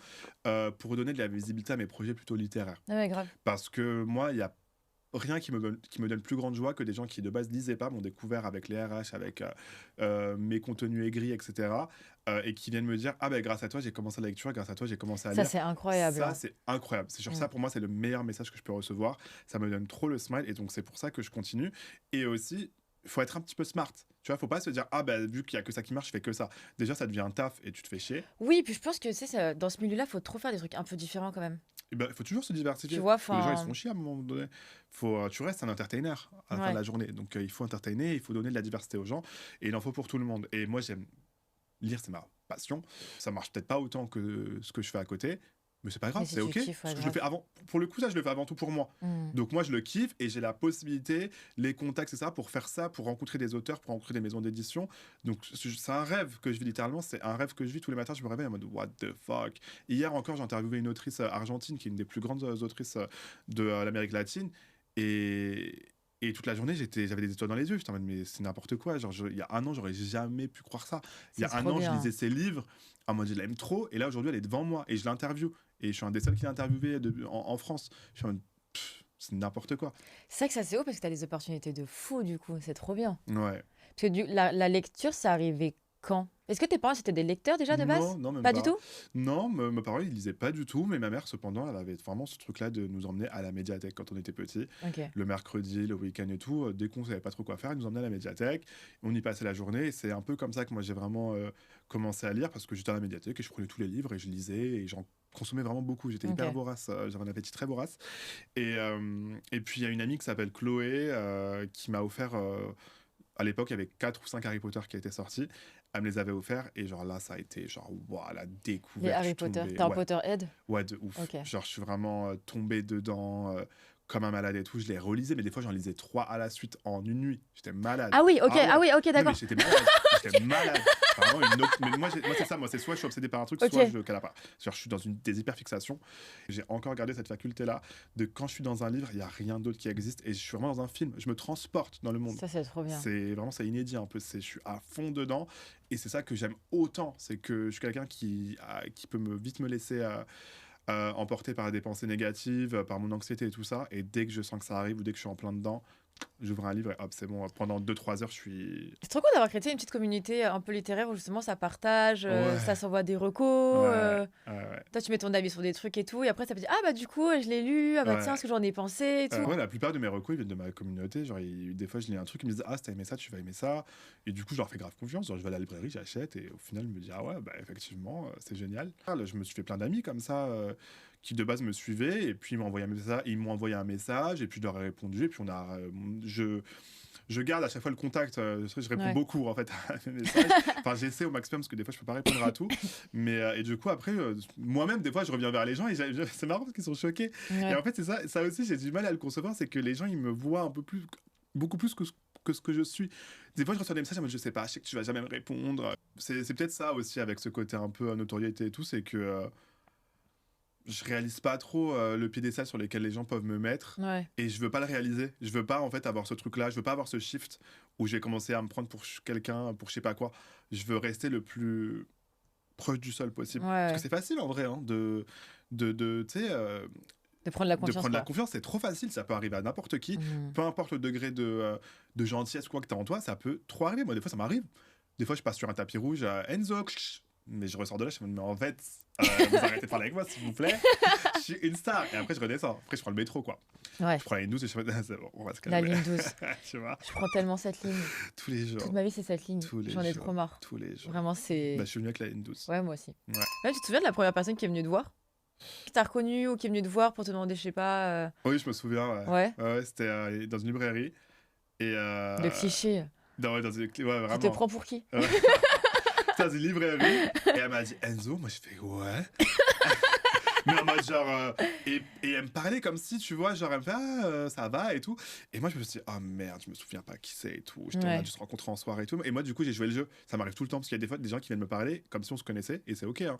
pour donner de la visibilité à mes projets plutôt littéraires. Ah ouais, grave. Parce que moi, il y a rien qui me donne plus grande joie que des gens qui de base lisaient pas, m'ont découvert avec les RH, avec mes contenus aigris, etc. Et qui viennent me dire ah ben grâce à toi j'ai commencé la lecture, grâce à toi j'ai commencé à Ça, lire. c'est incroyable. Ça Hein. c'est incroyable. C'est sur Mm. ça pour moi c'est le meilleur message que je peux recevoir. Ça me donne trop le smile et donc c'est pour ça que je continue. Et aussi faut être un petit peu smart. Tu vois, faut pas se dire ah ben vu qu'il y a que ça qui marche, je fais que ça. Déjà ça devient un taf et tu te fais chier. Oui, puis je pense que dans ce milieu-là, faut trop faire des trucs un peu différents quand même. Et ben, il faut toujours se diversifier. Tu vois, Parce que les gens, ils se enfin. font chier à un moment donné. Tu restes un entertainer à la fin Ouais. de la journée. Donc, il faut entertainer, il faut donner de la diversité aux gens. Et il en faut pour tout le monde. Et moi, j'aime lire, c'est ma passion. Ça marche peut-être pas autant que ce que je fais à côté. Mais c'est pas grave, Mais si c'est tu OK. kiffes, ouais, Parce que je le grave. fais avant. Pour le coup, ça, je le fais avant tout pour moi. Mm. Donc, moi, je le kiffe et j'ai la possibilité, les contacts, c'est ça, pour faire ça, pour rencontrer des auteurs, pour rencontrer des maisons d'édition. Donc, c'est un rêve que je vis littéralement. C'est un rêve que je vis tous les matins. Je me réveille en mode what the fuck. Hier encore, j'ai interviewé une autrice argentine qui est une des plus grandes autrices de l'Amérique latine. Et toute la journée, j'avais des étoiles dans les yeux. J'étais en mode, mais c'est n'importe quoi. Genre, il y a 1 an, j'aurais jamais pu croire ça. Il y a C'est 1 trop an, je bien. lisais ses livres en mode, je l'aime trop. Et là, aujourd'hui, elle est devant moi et je l'interview. Et je suis un des seuls qui l'a interviewé en France. Je suis en mode, c'est n'importe quoi. C'est vrai que ça, c'est haut parce que t'as des opportunités de fou, du coup. C'est trop bien. Ouais. Parce que la lecture, ça arrivait quand? Est-ce que tes parents, c'était des lecteurs déjà de base? Non, non, même Pas du pas. tout? Non, mes parents, ils lisaient pas du tout. Mais ma mère, cependant, elle avait vraiment ce truc-là de nous emmener à la médiathèque quand on était petits. Ok. Le mercredi, le week-end et tout. Dès qu'on savait pas trop quoi faire, ils nous emmenaient à la médiathèque. On y passait la journée. Et c'est un peu comme ça que moi, j'ai vraiment commencé à lire parce que j'étais à la médiathèque et je prenais tous les livres et je lisais et j'en consommais vraiment beaucoup. J'étais hyper Ok. vorace. J'avais un appétit très vorace. Et puis, il y a une amie qui s'appelle Chloé qui m'a offert... à l'époque, il y avait 4 ou 5 Harry Potter qui étaient sortis. Elle me les avait offerts et genre là, ça a été genre, waouh, la découverte. Les Je Harry suis Potter. tombé- T'es un ouais, Potterhead? ouais, de ouf. Ok. Genre, je suis vraiment tombé dedans. comme un malade et tout. Je les relisais, mais des fois, j'en lisais 3 à la suite en une nuit. J'étais malade. Ah oui, ok, Ah ouais. ok, Non, mais d'accord. j'étais malade. J'étais malade. Vraiment mais moi, c'est ça. Moi, c'est soit je suis obsédé par un truc, Ok. soit je cala pas. C'est-à-dire, je suis dans des hyperfixations. J'ai encore gardé cette faculté-là de quand je suis dans un livre, il n'y a rien d'autre qui existe. Et je suis vraiment dans un film. Je me transporte dans le monde. Ça, c'est trop bien. C'est inédit un peu. Je suis à fond dedans. Et c'est ça que j'aime autant. C'est que je suis quelqu'un qui peut vite me laisser emporté par des pensées négatives, par mon anxiété et tout ça. Et dès que je sens que ça arrive ou dès que je suis en plein dedans, j'ouvre un livre et hop, c'est bon. Pendant 2-3 heures, je suis... C'est trop cool d'avoir créé une petite communauté un peu littéraire où justement ça partage, Ouais. ça s'envoie des recos. Ouais. Toi, tu mets ton avis sur des trucs et tout, et après ça peut dire ah bah du coup je l'ai lu, ah bah Ouais. tiens ce que j'en ai pensé et tout. Ouais, la plupart de mes recos, ils viennent de ma communauté. Genre, des fois, je lis un truc, ils me disent ah, si t'as aimé ça, tu vas aimer ça. Et du coup, je leur fais grave confiance. Genre, je vais à la librairie, j'achète, et au final, je me dis ah ouais, bah effectivement, c'est génial. Là, je me suis fait plein d'amis comme ça. Qui de base me suivaient et puis ils m'ont envoyé un message et puis je leur ai répondu et puis je garde à chaque fois le contact, je réponds beaucoup en fait à mes messages. Enfin, j'essaie au maximum parce que des fois je peux pas répondre à tout, mais et du coup après moi-même des fois je reviens vers les gens et c'est marrant parce qu'ils sont choqués. Et en fait c'est ça aussi, j'ai du mal à le concevoir, c'est que les gens ils me voient un peu plus, beaucoup plus que ce que je suis. Des fois je reçois des messages en mode je sais pas, je sais que tu vas jamais me répondre. C'est peut-être ça aussi avec ce côté un peu notoriété et tout, c'est que je réalise pas trop le piédestal sur lequel les gens peuvent me mettre et je veux pas le réaliser. Je veux pas en fait avoir ce truc-là, je veux pas avoir ce shift où j'ai commencé à me prendre pour quelqu'un, pour je sais pas quoi. Je veux rester le plus proche du sol possible. Parce que c'est facile en vrai hein, de tu sais de prendre la confiance. De prendre la confiance, c'est trop facile, ça peut arriver à n'importe qui. Peu importe le degré de gentillesse quoi que tu as en toi, ça peut trop arriver. Moi des fois ça m'arrive. Des fois je passe sur un tapis rouge à Enzo, mais je ressors de là, je me dis, mais en fait, vous arrêtez de parler avec moi, s'il vous plaît. Je suis une star. Et après, je redescends. Après, je prends le métro, quoi. Je prends la ligne 12 et je fais, c'est bon, on va se calmer. La ligne 12. Tu vois, je prends tellement cette ligne. tous les jours. Toute ma vie, c'est cette ligne. J'en ai trop marre. Tous les jours. Vraiment, c'est... Bah, je suis venu avec la ligne 12. Ouais, moi aussi. Ouais. Là, tu te souviens de la première personne qui est venue te voir? Qui t'a reconnu ou qui est venue te voir pour te demander, je sais pas... Oui, je me souviens. Ouais. C'était dans une librairie. Et le cliché. Ouais, vraiment. Tu te prends pour qui? Dans une librairie et elle m'a dit Enzo, moi j'ai fait ouais. Mais en mode genre et elle me parlait comme si tu vois genre elle me fait ça va et tout et moi je me suis dit oh merde je me souviens pas qui c'est et tout, on a juste rencontré en soirée et tout et moi du coup j'ai joué le jeu, ça m'arrive tout le temps parce qu'il y a des fois des gens qui viennent me parler comme si on se connaissait et c'est ok hein.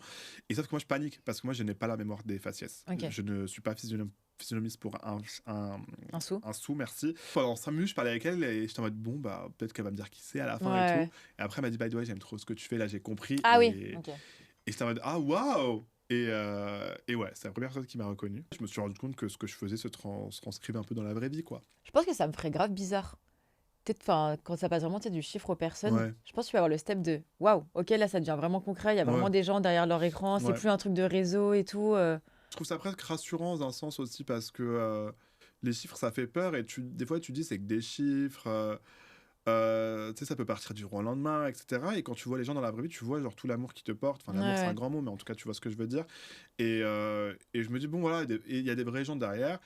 Et sauf que moi je panique parce que moi je n'ai pas la mémoire des faciès. Je ne suis pas physionomiste pour un sou, merci. Pendant 5 minutes, je parlais avec elle et j'étais en mode bon, bah peut-être qu'elle va me dire qui c'est à la fin et tout. Et après, elle m'a dit by the way, j'aime trop ce que tu fais, là j'ai compris. Ah oui, ok. Et j'étais en mode ah waouh! Et ouais, c'est la première personne qui m'a reconnu. Je me suis rendu compte que ce que je faisais se transcrivait un peu dans la vraie vie, quoi. Je pense que ça me ferait grave bizarre. Peut-être, quand ça passe vraiment du chiffre aux personnes, je pense qu'il va y avoir le step de waouh, ok, là ça devient vraiment concret, il y a vraiment des gens derrière leur écran, c'est plus un truc de réseau et tout. Je trouve ça presque rassurant dans un sens aussi parce que les chiffres ça fait peur et des fois tu dis c'est que des chiffres, tu sais ça peut partir du jour au lendemain etc. Et quand tu vois les gens dans la vraie vie tu vois genre tout l'amour qui te porte, enfin l'amour c'est un grand mot mais en tout cas tu vois ce que je veux dire et je me dis bon voilà il y a des vrais gens derrière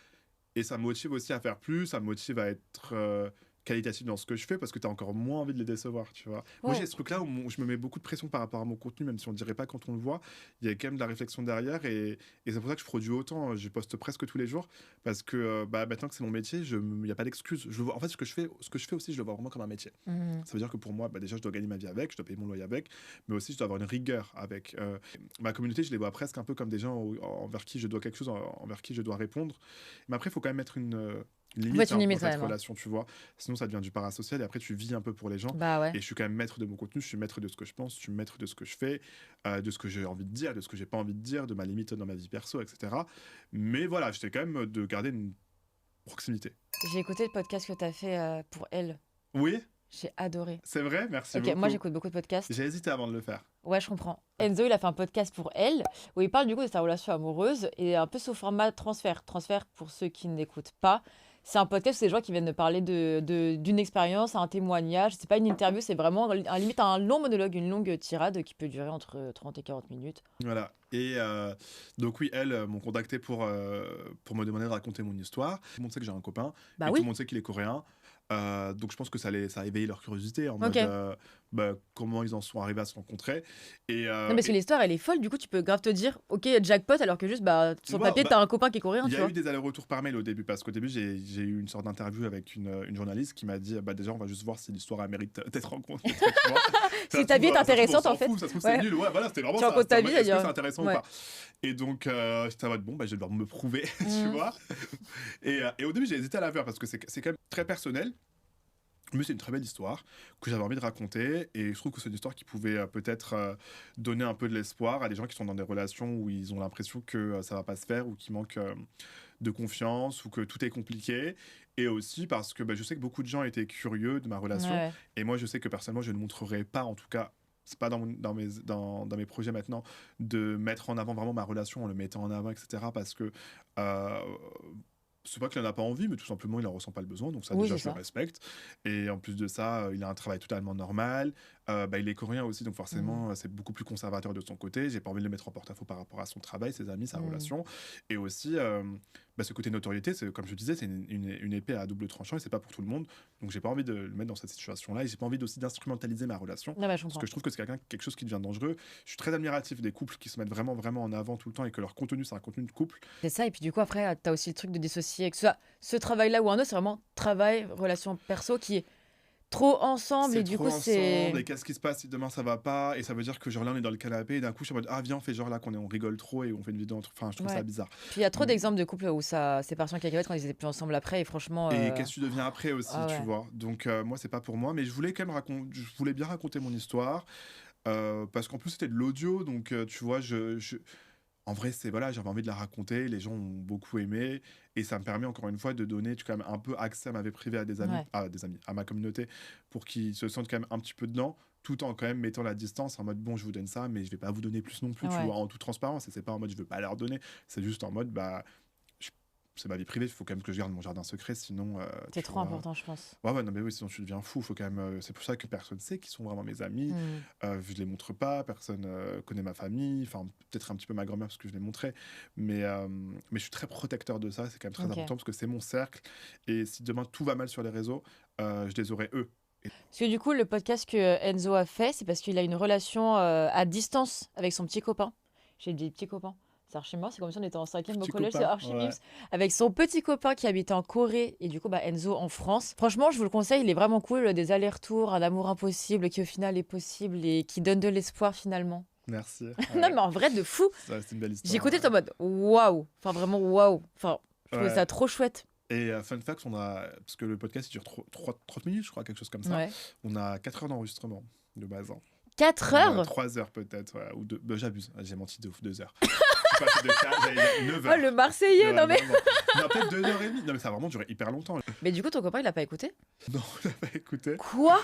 et ça me motive aussi à faire plus, ça me motive à être qualitatif dans ce que je fais parce que tu as encore moins envie de les décevoir, tu vois. Moi j'ai ce truc là où je me mets beaucoup de pression par rapport à mon contenu même si on dirait pas quand on le voit, il y a quand même de la réflexion derrière et c'est pour ça que je produis autant, je poste presque tous les jours parce que maintenant que c'est mon métier, il y a pas d'excuse. En fait ce que je fais aussi je le vois vraiment comme un métier. Ça veut dire que pour moi déjà je dois gagner ma vie avec, je dois payer mon loyer avec, mais aussi je dois avoir une rigueur avec ma communauté, je les vois presque un peu comme des gens envers qui je dois quelque chose, envers qui je dois répondre. Mais après il faut quand même mettre une limite dans cette relation, tu vois. Sinon, ça devient du parasocial et après, tu vis un peu pour les gens. Et je suis quand même maître de mon contenu, je suis maître de ce que je pense, je suis maître de ce que je fais, de ce que j'ai envie de dire, de ce que j'ai pas envie de dire, de ma limite dans ma vie perso, etc. Mais voilà, j'étais quand même de garder une proximité. J'ai écouté le podcast que tu as fait pour Elle. Oui. J'ai adoré. C'est vrai, merci beaucoup. Moi, j'écoute beaucoup de podcasts. J'ai hésité avant de le faire. Ouais, je comprends. Enzo, il a fait un podcast pour Elle, où il parle du coup de sa relation amoureuse, et un peu sous format transfert. Transfert, pour ceux qui ne l'écoutent pas, c'est un podcast où c'est des gens qui viennent de parler d'une expérience, un témoignage. C'est pas une interview, c'est vraiment limite un long monologue, une longue tirade qui peut durer entre 30 et 40 minutes. Voilà. Et donc oui, elles m'ont contacté pour me demander de raconter mon histoire. Tout le monde sait que j'ai un copain, Bah et tout oui. le monde sait qu'il est coréen. Donc je pense que ça a éveillé leur curiosité en Ok. mode comment ils en sont arrivés à se rencontrer. Et, Non, parce que l'histoire, elle est folle. Du coup, tu peux grave te dire, ok, jackpot, alors que juste, bah, sur le ouais, papier, t'as un copain qui est coréen, il tu y a vois. eu des allers-retours par mail au début, parce qu'au début, j'ai eu une sorte d'interview avec une journaliste qui m'a dit déjà, on va juste voir si l'histoire elle mérite d'être rencontrée. Tu vois. Si ta vie est intéressante, en fait. Ça se trouve, Ouais. c'est nul. Ouais, voilà, c'était vraiment Tu ça. racontes ta vie, Est-ce que d'ailleurs. c'est intéressant Ouais. ou pas? Et donc, j'étais en mode, bon, je vais devoir me prouver, tu Mhm. vois. Et au début, j'ai hésité à la faire parce que c'est quand même très personnel. Mais c'est une très belle histoire que j'avais envie de raconter, et je trouve que c'est une histoire qui pouvait peut-être donner un peu de l'espoir à des gens qui sont dans des relations où ils ont l'impression que ça va pas se faire, ou qui manquent de confiance, ou que tout est compliqué. Et aussi parce que je sais que beaucoup de gens étaient curieux de ma relation, Ouais. et moi je sais que personnellement je ne montrerai pas, en tout cas c'est pas dans mes projets maintenant, de mettre en avant vraiment ma relation en le mettant en avant, etc. Parce que euh, c'est pas qu'il en a pas envie, mais tout simplement il en ressent pas le besoin, donc ça Oui, déjà c'est je le ça. respecte. Et en plus de ça, il a un travail totalement normal. Il est coréen aussi, donc forcément c'est beaucoup plus conservateur de son côté. J'ai pas envie de le mettre en porte-à-faux par rapport à son travail, ses amis, sa relation. Et aussi ce côté notoriété, c'est comme je disais, c'est une épée à double tranchant, et c'est pas pour tout le monde. Donc j'ai pas envie de le mettre dans cette situation-là, et j'ai pas envie aussi d'instrumentaliser ma relation, Non, bah, je parce comprends. que je trouve que c'est quelque chose qui devient dangereux. Je suis très admiratif des couples qui se mettent vraiment vraiment en avant tout le temps, et que leur contenu c'est un contenu de couple. C'est ça, et puis du coup, après, t'as aussi le truc de dissocier, que ce soit ce travail-là ou un autre, c'est vraiment travail, relation perso qui est trop ensemble, et C'est du trop coup, c'est. ensemble, et qu'est-ce qui se passe si demain ça va pas? Et ça veut dire que genre là on est dans le canapé, et d'un coup je suis en mode ah viens, on fait genre là on rigole trop et on fait une vidéo entre. Enfin, je trouve ça Ouais. bizarre. Puis il y a trop d'exemples de couples où ça s'est parti en cacahuète quand ils étaient plus ensemble après, et franchement. Et qu'est-ce que tu deviens après aussi, Ah tu ouais. vois. Donc moi c'est pas pour moi, mais je voulais quand même je voulais bien raconter mon histoire, parce qu'en plus c'était de l'audio, donc tu vois, en vrai, voilà, j'avais envie de la raconter, les gens ont beaucoup aimé, et ça me permet encore une fois de donner quand même un peu accès à ma vie privée, Ouais. à ma communauté, pour qu'ils se sentent quand même un petit peu dedans, tout en quand même mettant la distance, en mode bon, je vous donne ça, mais je vais pas vous donner plus non plus, tu Ouais. vois, en toute transparence. Et c'est pas en mode je veux pas leur donner, c'est juste en mode je- c'est ma vie privée, il faut quand même que je garde mon jardin secret, sinon C'est tu trop vois. important, je pense. Ouais, non, mais oui, sinon tu deviens fou. Faut quand même. C'est pour ça que personne sait qui sont vraiment mes amis. Je les montre pas. Personne connaît ma famille. Enfin, peut-être un petit peu ma grand-mère parce que je l'ai montré. Mais je suis très protecteur de ça. C'est quand même très Ok. important parce que c'est mon cercle. Et si demain tout va mal sur les réseaux, je les aurai eux. Parce que du coup, le podcast que Enzo a fait, c'est parce qu'il a une relation à distance avec son petit copain. J'ai dit petit copain. C'est archi mort, c'est comme si on était en cinquième au Petit collège, c'est copain, archi ouais. mimes. Avec son petit copain qui habite en Corée et du coup, Enzo en France. Franchement, je vous le conseille, il est vraiment cool. Des allers-retours, un amour impossible qui au final est possible et qui donne de l'espoir finalement. Merci. Non, mais en vrai, de fou. C'est une belle histoire. J'ai écouté en mode waouh. Enfin, vraiment waouh. Enfin, je trouvais Ouais. ça trop chouette. Et fun fact, parce que le podcast il dure 30 minutes, je crois, quelque chose comme ça. Ouais. On a 4 heures d'enregistrement de base. 4 heures 3 heures peut-être, ouais, ou 2. J'abuse, j'ai menti de ouf, 2 heures. Je suis passé de 4, j'avais 9 Oh, heures. le Marseillais, non mais. Non, peut-être 2 heures et demie. Non, mais ça a vraiment duré hyper longtemps. Mais du coup, ton copain, il a pas écouté? Non, il n'a pas écouté. Quoi?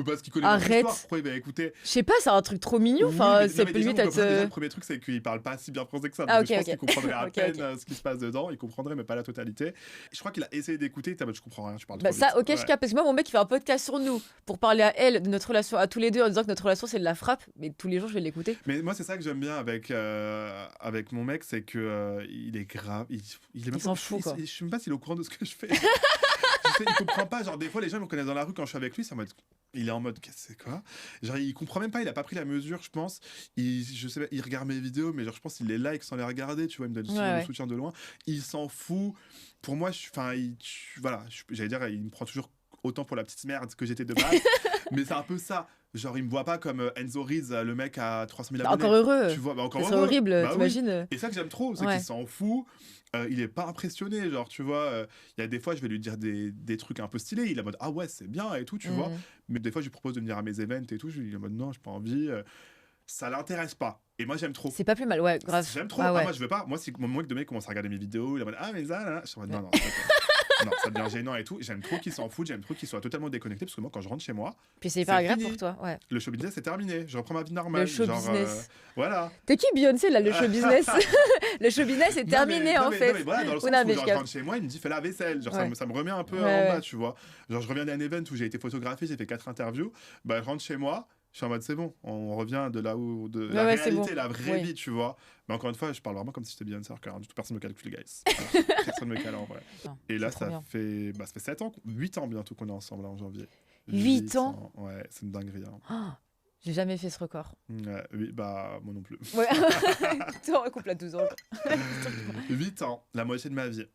Parce qu'il connaît Arrête. notre histoire. Pourquoi il va écouter? Je sais pas, c'est un truc trop mignon. Oui, Enfin, mais- c'est non, mais déjà, limite on à comprend déjà, te. le premier truc, c'est qu'il parle pas si bien français que ça. Ah, Donc je ok, pense qu'il comprendrait à Ok, peine ok. ce qui se passe dedans. Il comprendrait, mais pas la totalité. Je crois qu'il a essayé d'écouter. T'es en mode, je comprends rien, tu parles Bah trop ça, vite. ok, Ouais. je capte. Parce que moi, mon mec, il fait un podcast sur nous pour parler à elle de notre relation à tous les deux en disant que notre relation, c'est de la frappe. Mais tous les jours, je vais l'écouter. Mais moi, c'est ça que j'aime bien avec mon mec, c'est que il est grave. Il est même Il s'en pas- fout, quoi. Je sais même pas s'il est au courant de ce que je fais. Il comprend pas. Genre, des fois, les gens me connaissent dans la rue quand je suis avec lui. C'est en mode. Il est en mode, qu'est-ce que c'est quoi? Genre, il comprend même pas. Il a pas pris la mesure, je pense. Je sais pas, il regarde mes vidéos, mais genre, je pense qu'il les like sans les regarder. Tu vois, il me donne souvent Ouais, le ouais. soutien de loin. Il s'en fout. Pour moi, voilà, j'allais dire, il me prend toujours autant pour la petite merde que j'étais de base. Mais c'est un peu ça. Genre, il me voit pas comme Enzo Riz, le mec à 300 000 Bah, abonnés. encore heureux. Tu vois, encore Ça serait heureux. horrible, Bah oui. t'imagines? Et ça que j'aime trop, c'est Ouais. qu'il s'en fout. Il est pas impressionné, genre, tu vois. Il y a des fois, je vais lui dire des trucs un peu stylés. Il est en mode, ah ouais, c'est bien et tout, tu vois. Mais des fois, je lui propose de venir à mes events et tout. Je lui dis en mode, non, j'ai pas envie. Ça l'intéresse pas. Et moi, j'aime trop. C'est pas plus mal, ouais, grave. J'aime trop. Ah, ouais. Moi, je veux pas. Moi, si mon mec de mec commence à regarder mes vidéos, il est en mode, ah, mais ça, là. Je suis en mode, non, non. Non, ça devient gênant et tout. J'aime trop qu'il s'en fout, j'aime trop qu'il soit totalement déconnecté, parce que moi, quand je rentre chez moi, Puis c'est hyper c'est agréable fini. pour toi, ouais. le show business est terminé. Je reprends ma vie normale. Le show genre, business. voilà. T'es qui Beyoncé là, le show business? Le show business est terminé en fait. Non, mais voilà, dans le sens non, où mais genre, je je rentre chez moi, il me dit fais la vaisselle. Genre, Ouais. ça me remet un peu Ouais, en bas, ouais. tu vois. Genre, je reviens d'un event où j'ai été photographié, j'ai fait 4 interviews. Bah, je rentre chez moi, Je suis en mode, c'est bon, on revient de là où. De Ouais, la ouais, c'est réalité, bon. la vraie Oui. vie, tu vois. Mais encore une fois, je parle vraiment comme si j'étais Beyoncé, car du tout, personne ne me calcule, guys. Personne ne me calme en vrai. Non, Et là, c'est trop bien. ça fait 7 ans, 8 ans bientôt qu'on est ensemble, là, en janvier. 8 ans? Ouais, c'est une dinguerie. Hein. Oh, j'ai jamais fait ce record. Ouais, oui, bah, moi non plus. Ouais. Toi, un couple à 12 ans. 8 ans, la moitié de ma vie.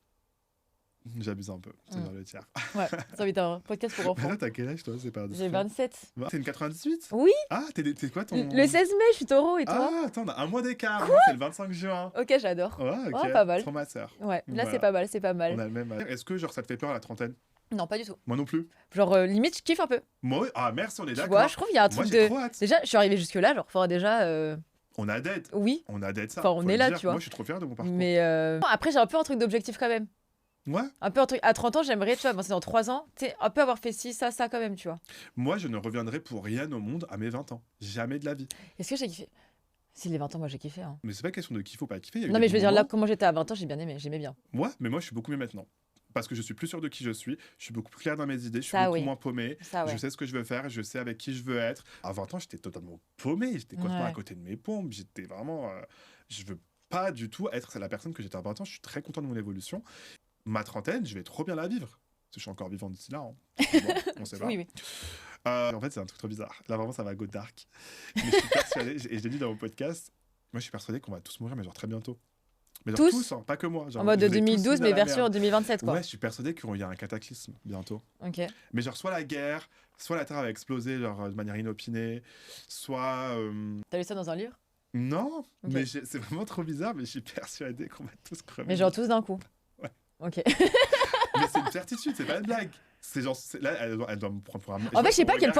J'abuse un peu, c'est Mm. dans le tiers. Ouais, ça va être un podcast pour Mais enfants. là, t'as quel âge, toi? C'est pas J'ai indiscret. 27. T'es une 98? Oui, Ah, t'es quoi ton. le 16 mai, je suis taureau et toi? Ah, attends, on a un mois d'écart. Moi, c'est le 25 juin. Ok, j'adore. Ouais, ok. Oh, pas mal. Trop ma sœur. Ouais, là, Voilà. c'est pas mal, c'est pas On mal. a le même âge. Est-ce que, genre, ça te fait peur à la trentaine? Non, pas du tout. Moi non plus. Genre, limite, je kiffe un peu. Moi, ah, merci, on est Tu d'accord. vois, je trouve qu'il y a un Moi, truc j'ai de. trop hâte. Déjà, je suis arrivée jusque-là, genre, faudra déjà. On a date. Oui, On a date ça. Enfin, on faut est le là, dire. tu vois. Moi, je suis trop fier de mon parcours. mais. Après, j'ai un peu un truc d'objectif quand même. Ouais. Un peu un truc. À 30 ans, j'aimerais, tu vois, bon, c'est dans 3 ans, tu sais, un peu avoir fait ci, ça quand même, tu vois. Moi, je ne reviendrai pour rien au monde à mes 20 ans. Jamais de la vie. Est-ce que j'ai kiffé? Si les 20 ans, moi, j'ai kiffé. Hein. Mais c'est pas question de kiffer ou pas kiffer. il y a eu Non, des mais je veux bons dire, là, moments. comment j'étais à 20 ans, j'ai bien aimé, j'aimais bien. Ouais, mais moi, je suis beaucoup mieux maintenant. Parce que je suis plus sûr de qui je suis beaucoup plus clair dans mes idées, je suis Ça, beaucoup oui. moins paumé, Ça, ouais. je sais ce que je veux faire, je sais avec qui je veux être. À 20 ans, j'étais totalement paumé, j'étais complètement Ouais. à côté de mes pompes, j'étais vraiment... je veux pas du tout être la personne que j'étais à 20 ans, je suis très content de mon évolution. Ma trentaine, je vais trop bien la vivre. Parce que je suis encore vivant d'ici là, hein. Bon, on sait pas. Oui, oui. En fait, c'est un truc trop bizarre. Là, vraiment, ça va go dark. Mais je suis persuadé, et je l'ai dit dans mon podcast, moi, je suis persuadé qu'on va tous mourir, mais genre très bientôt. Mais genre Tous hein, pas que moi. Genre, En mode je les ai tous mis 2012, dans mais la version merde. 2027, quoi. Ouais, je suis persuadé qu'il y a un cataclysme bientôt. Ok. Mais genre, soit la guerre, soit la Terre va exploser genre, de manière inopinée, soit... T'as lu ça dans un livre? Non, Ok. mais c'est vraiment trop bizarre, mais je suis persuadé qu'on va tous crever. Mais genre tous d'un coup. Ouais. Ok. Mais c'est une certitude, c'est pas une blague. C'est genre, là, elle doit me prendre pour un... En fait, je sais pas à quel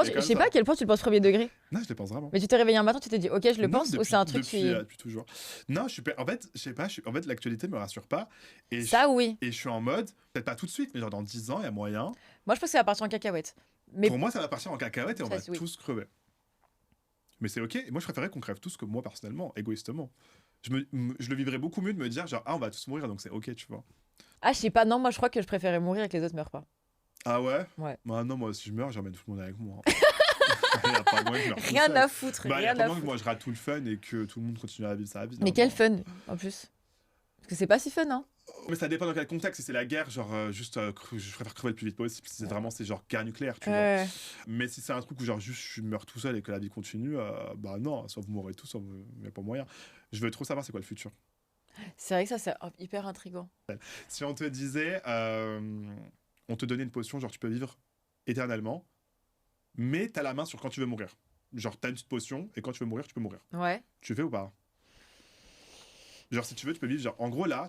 point tu le penses premier degré. Non, je le pense vraiment. Mais tu t'es réveillé un matin, tu t'es dit, ok, je le Non, pense, ou depuis- c'est un truc depuis, qui. depuis toujours. Non, en fait, je sais pas, en fait, l'actualité me rassure pas. Et Ça, oui. et je suis en mode, peut-être pas tout de suite, mais genre dans 10 ans, il y a moyen. Moi, je pense que ça va partir en cacahuète. Mais Pour moi, ça va partir en cacahuète et on Ça, va c'est oui. tous crever. Mais c'est ok. Et moi, je préférerais qu'on crève tous que moi, personnellement, égoïstement. Je le vivrais beaucoup mieux de me dire, genre, ah, on va tous mourir, donc c'est ok, tu vois. ah, je sais pas, non, moi je crois que je préférais mourir et que les autres meurent pas. Ah ouais? Ouais. Bah non, moi, si je meurs, j'emmène tout le monde avec moi. Il y a pas moyen que je meure tout Rien seul. à foutre, Bah, il y a rien pas à moyen que foutre. moi, je rate tout le fun et que tout le monde continue à vivre sa vie. Mais non, quel non. fun, en plus. Parce que c'est pas si fun, hein. Mais ça dépend dans quel contexte. Si c'est la guerre, genre, je préfère crever le plus vite possible. Si c'est vraiment, c'est genre guerre nucléaire, tu vois. Ouais. Mais si c'est un truc où, genre, juste je meurs tout seul et que la vie continue, bah non, soit vous mourrez tous, soit vous... il n'y a pas moyen. Je veux trop savoir c'est quoi le futur. C'est vrai que ça, c'est hyper intriguant. Si on te disait, on te donnait une potion, genre, tu peux vivre éternellement, mais t'as la main sur quand tu veux mourir. Genre, t'as une petite potion et quand tu veux mourir, tu peux mourir. Ouais. Tu fais ou pas? Genre, si tu veux, tu peux vivre. Genre, en gros, là,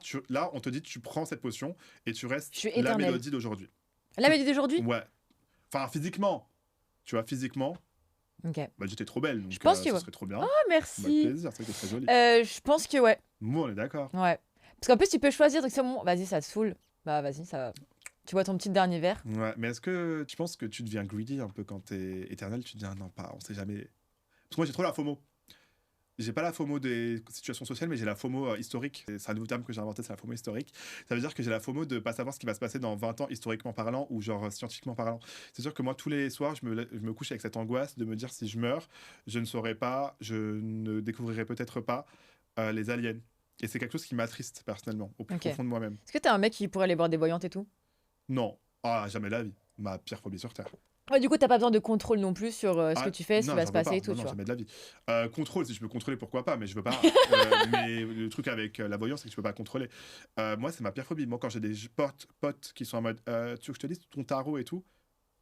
on te dit, tu prends cette potion et tu restes Je suis la éternelle. mélodie d'aujourd'hui. La mélodie d'aujourd'hui? Ouais. Enfin, physiquement. Tu vois, physiquement, Ok. bah, j'étais trop belle. Donc, Je pense que ça ouais. serait trop bien. Oh, Bah, merci. plaisir, c'est vrai que t'es très jolie. Je pense que ouais. Moi, on est d'accord. Ouais. Parce qu'en plus, tu peux choisir, donc c'est bon, vas-y, ça te saoule. Bah, vas-y, ça. Tu vois ton petit dernier verre. Ouais, mais est-ce que tu penses que tu deviens greedy un peu quand t'es éternel? Tu te dis, ah non, pas, on sait jamais. Parce que moi, j'ai trop la FOMO. J'ai pas la FOMO des situations sociales, mais j'ai la FOMO historique. C'est un nouveau terme que j'ai inventé, c'est la FOMO historique. Ça veut dire que j'ai la FOMO de pas savoir ce qui va se passer dans 20 ans, historiquement parlant, ou genre scientifiquement parlant. C'est sûr que moi, tous les soirs, je me couche avec cette angoisse de me dire, si je meurs, je ne saurais pas, je ne découvrirai peut-être pas les aliens. Et c'est quelque chose qui m'attriste personnellement, au plus Ok. profond de moi-même. Est-ce que t'es un mec qui pourrait aller voir des voyantes et tout? Non, ah, jamais de la vie. Ma pire phobie sur Terre. Ouais, du coup, t'as pas besoin de contrôle non plus sur ce Ah, que tu fais, ce non, qui va j'en se veux passer pas. et tout, Non, tu non, vois. jamais de la vie. Contrôle, si je peux contrôler, pourquoi pas, mais je veux pas. Mais le truc avec la voyance, c'est que je peux pas contrôler. Moi, c'est ma pire phobie. Moi, quand j'ai des potes qui sont en mode, tu veux que je te dise ton tarot et tout,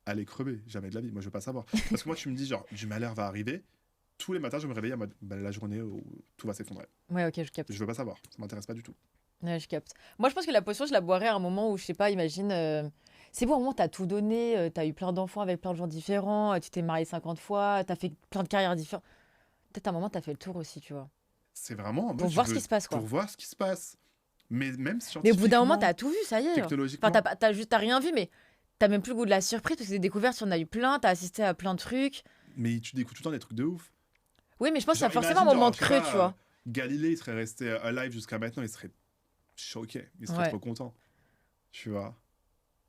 allez crever, jamais de la vie. Moi, je veux pas savoir. Parce que moi, tu me dis, genre, du malheur va arriver. Tous les matins, je me réveille en mode, bah, la journée où tout va s'effondrer. Ouais, ok, je capte. Je veux pas savoir. Ça m'intéresse pas du tout. Ouais, je capte. Moi, je pense que la potion, je la boirais à un moment où, je sais pas, imagine. C'est bon, à un moment, t'as tout donné, t'as eu plein d'enfants avec plein de gens différents, tu t'es marié 50 fois, t'as fait plein de carrières différentes. Peut-être à un moment, t'as fait le tour aussi, tu vois. C'est vraiment en mode, Pour je voir ce veux- qui se passe, quoi. Pour voir ce qui se passe. Mais même Mais au bout d'un moment, scientifiquement, t'as tout vu, ça y est. technologiquement. Enfin, t'as rien vu, mais t'as même plus le goût de la surprise parce que des découvertes, il y en a eu plein, t'as assisté à plein de trucs. Mais tu découvres tout le temps des trucs de ouf. Oui, mais je pense qu'il y a Genre, forcément un imagine, moment genre, de je sais creux, pas, tu vois. Galilée, il serait resté alive jusqu'à maintenant, il serait choqué, il serait Ouais. trop content. Tu vois.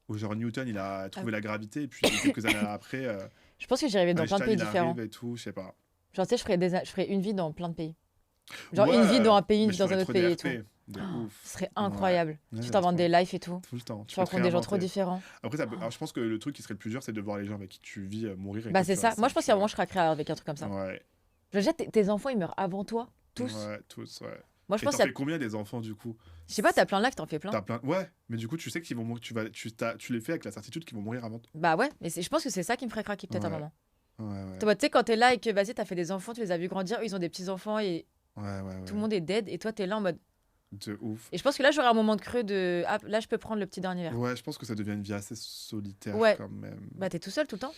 Ou genre Newton, il a trouvé Ah. la gravité, et puis quelques années après, Je pense que j'irais vivre dans plein de pays Einstein, il différents. arrive et tout, je sais pas. Genre, tu sais, je ferais une vie dans plein de pays. Genre, une Ouais, vie dans un pays, une mais vie je dans ferais un autre trop pays des et tout. RP, de ouf. Ce serait Ouais. incroyable. Ouais, Tu t'inventes trop. des lives et tout. Tout le temps. Tu peux te rencontres des gens trop réinventer. différents. Après, alors, je pense que le truc qui serait le plus dur, c'est de voir les gens avec qui tu vis mourir et Bah, que c'est tu ça. Moi, je pense qu'à un moment, je acceptes. serais créative avec un truc comme ça. Ouais, Genre, déjà, tes enfants, ils meurent avant toi. Tous. ouais, tous, ouais. Moi, je Et pense t'en qu'il y fais a. combien des enfants du coup? Je sais pas, t'as plein de lacs, t'en fais plein. T'as plein. Ouais, mais du coup, tu sais qu'ils vont mourir. Tu les fais avec la certitude qu'ils vont mourir avant. Bah ouais, mais je pense que c'est ça qui me ferait craquer peut-être un Ouais. moment. Ouais, Tu vois, tu sais, quand t'es là et que vas-y, t'as fait des enfants, tu les as vus grandir, eux, ils ont des petits-enfants et ouais. tout le monde est dead et toi, t'es là en mode. De ouf. Et je pense que là, j'aurai un moment de creux de. Ah, là, je peux prendre le petit dernier verre. Ouais, je pense que ça devient une vie assez solitaire Ouais. quand même. Bah, t'es tout seul tout le temps.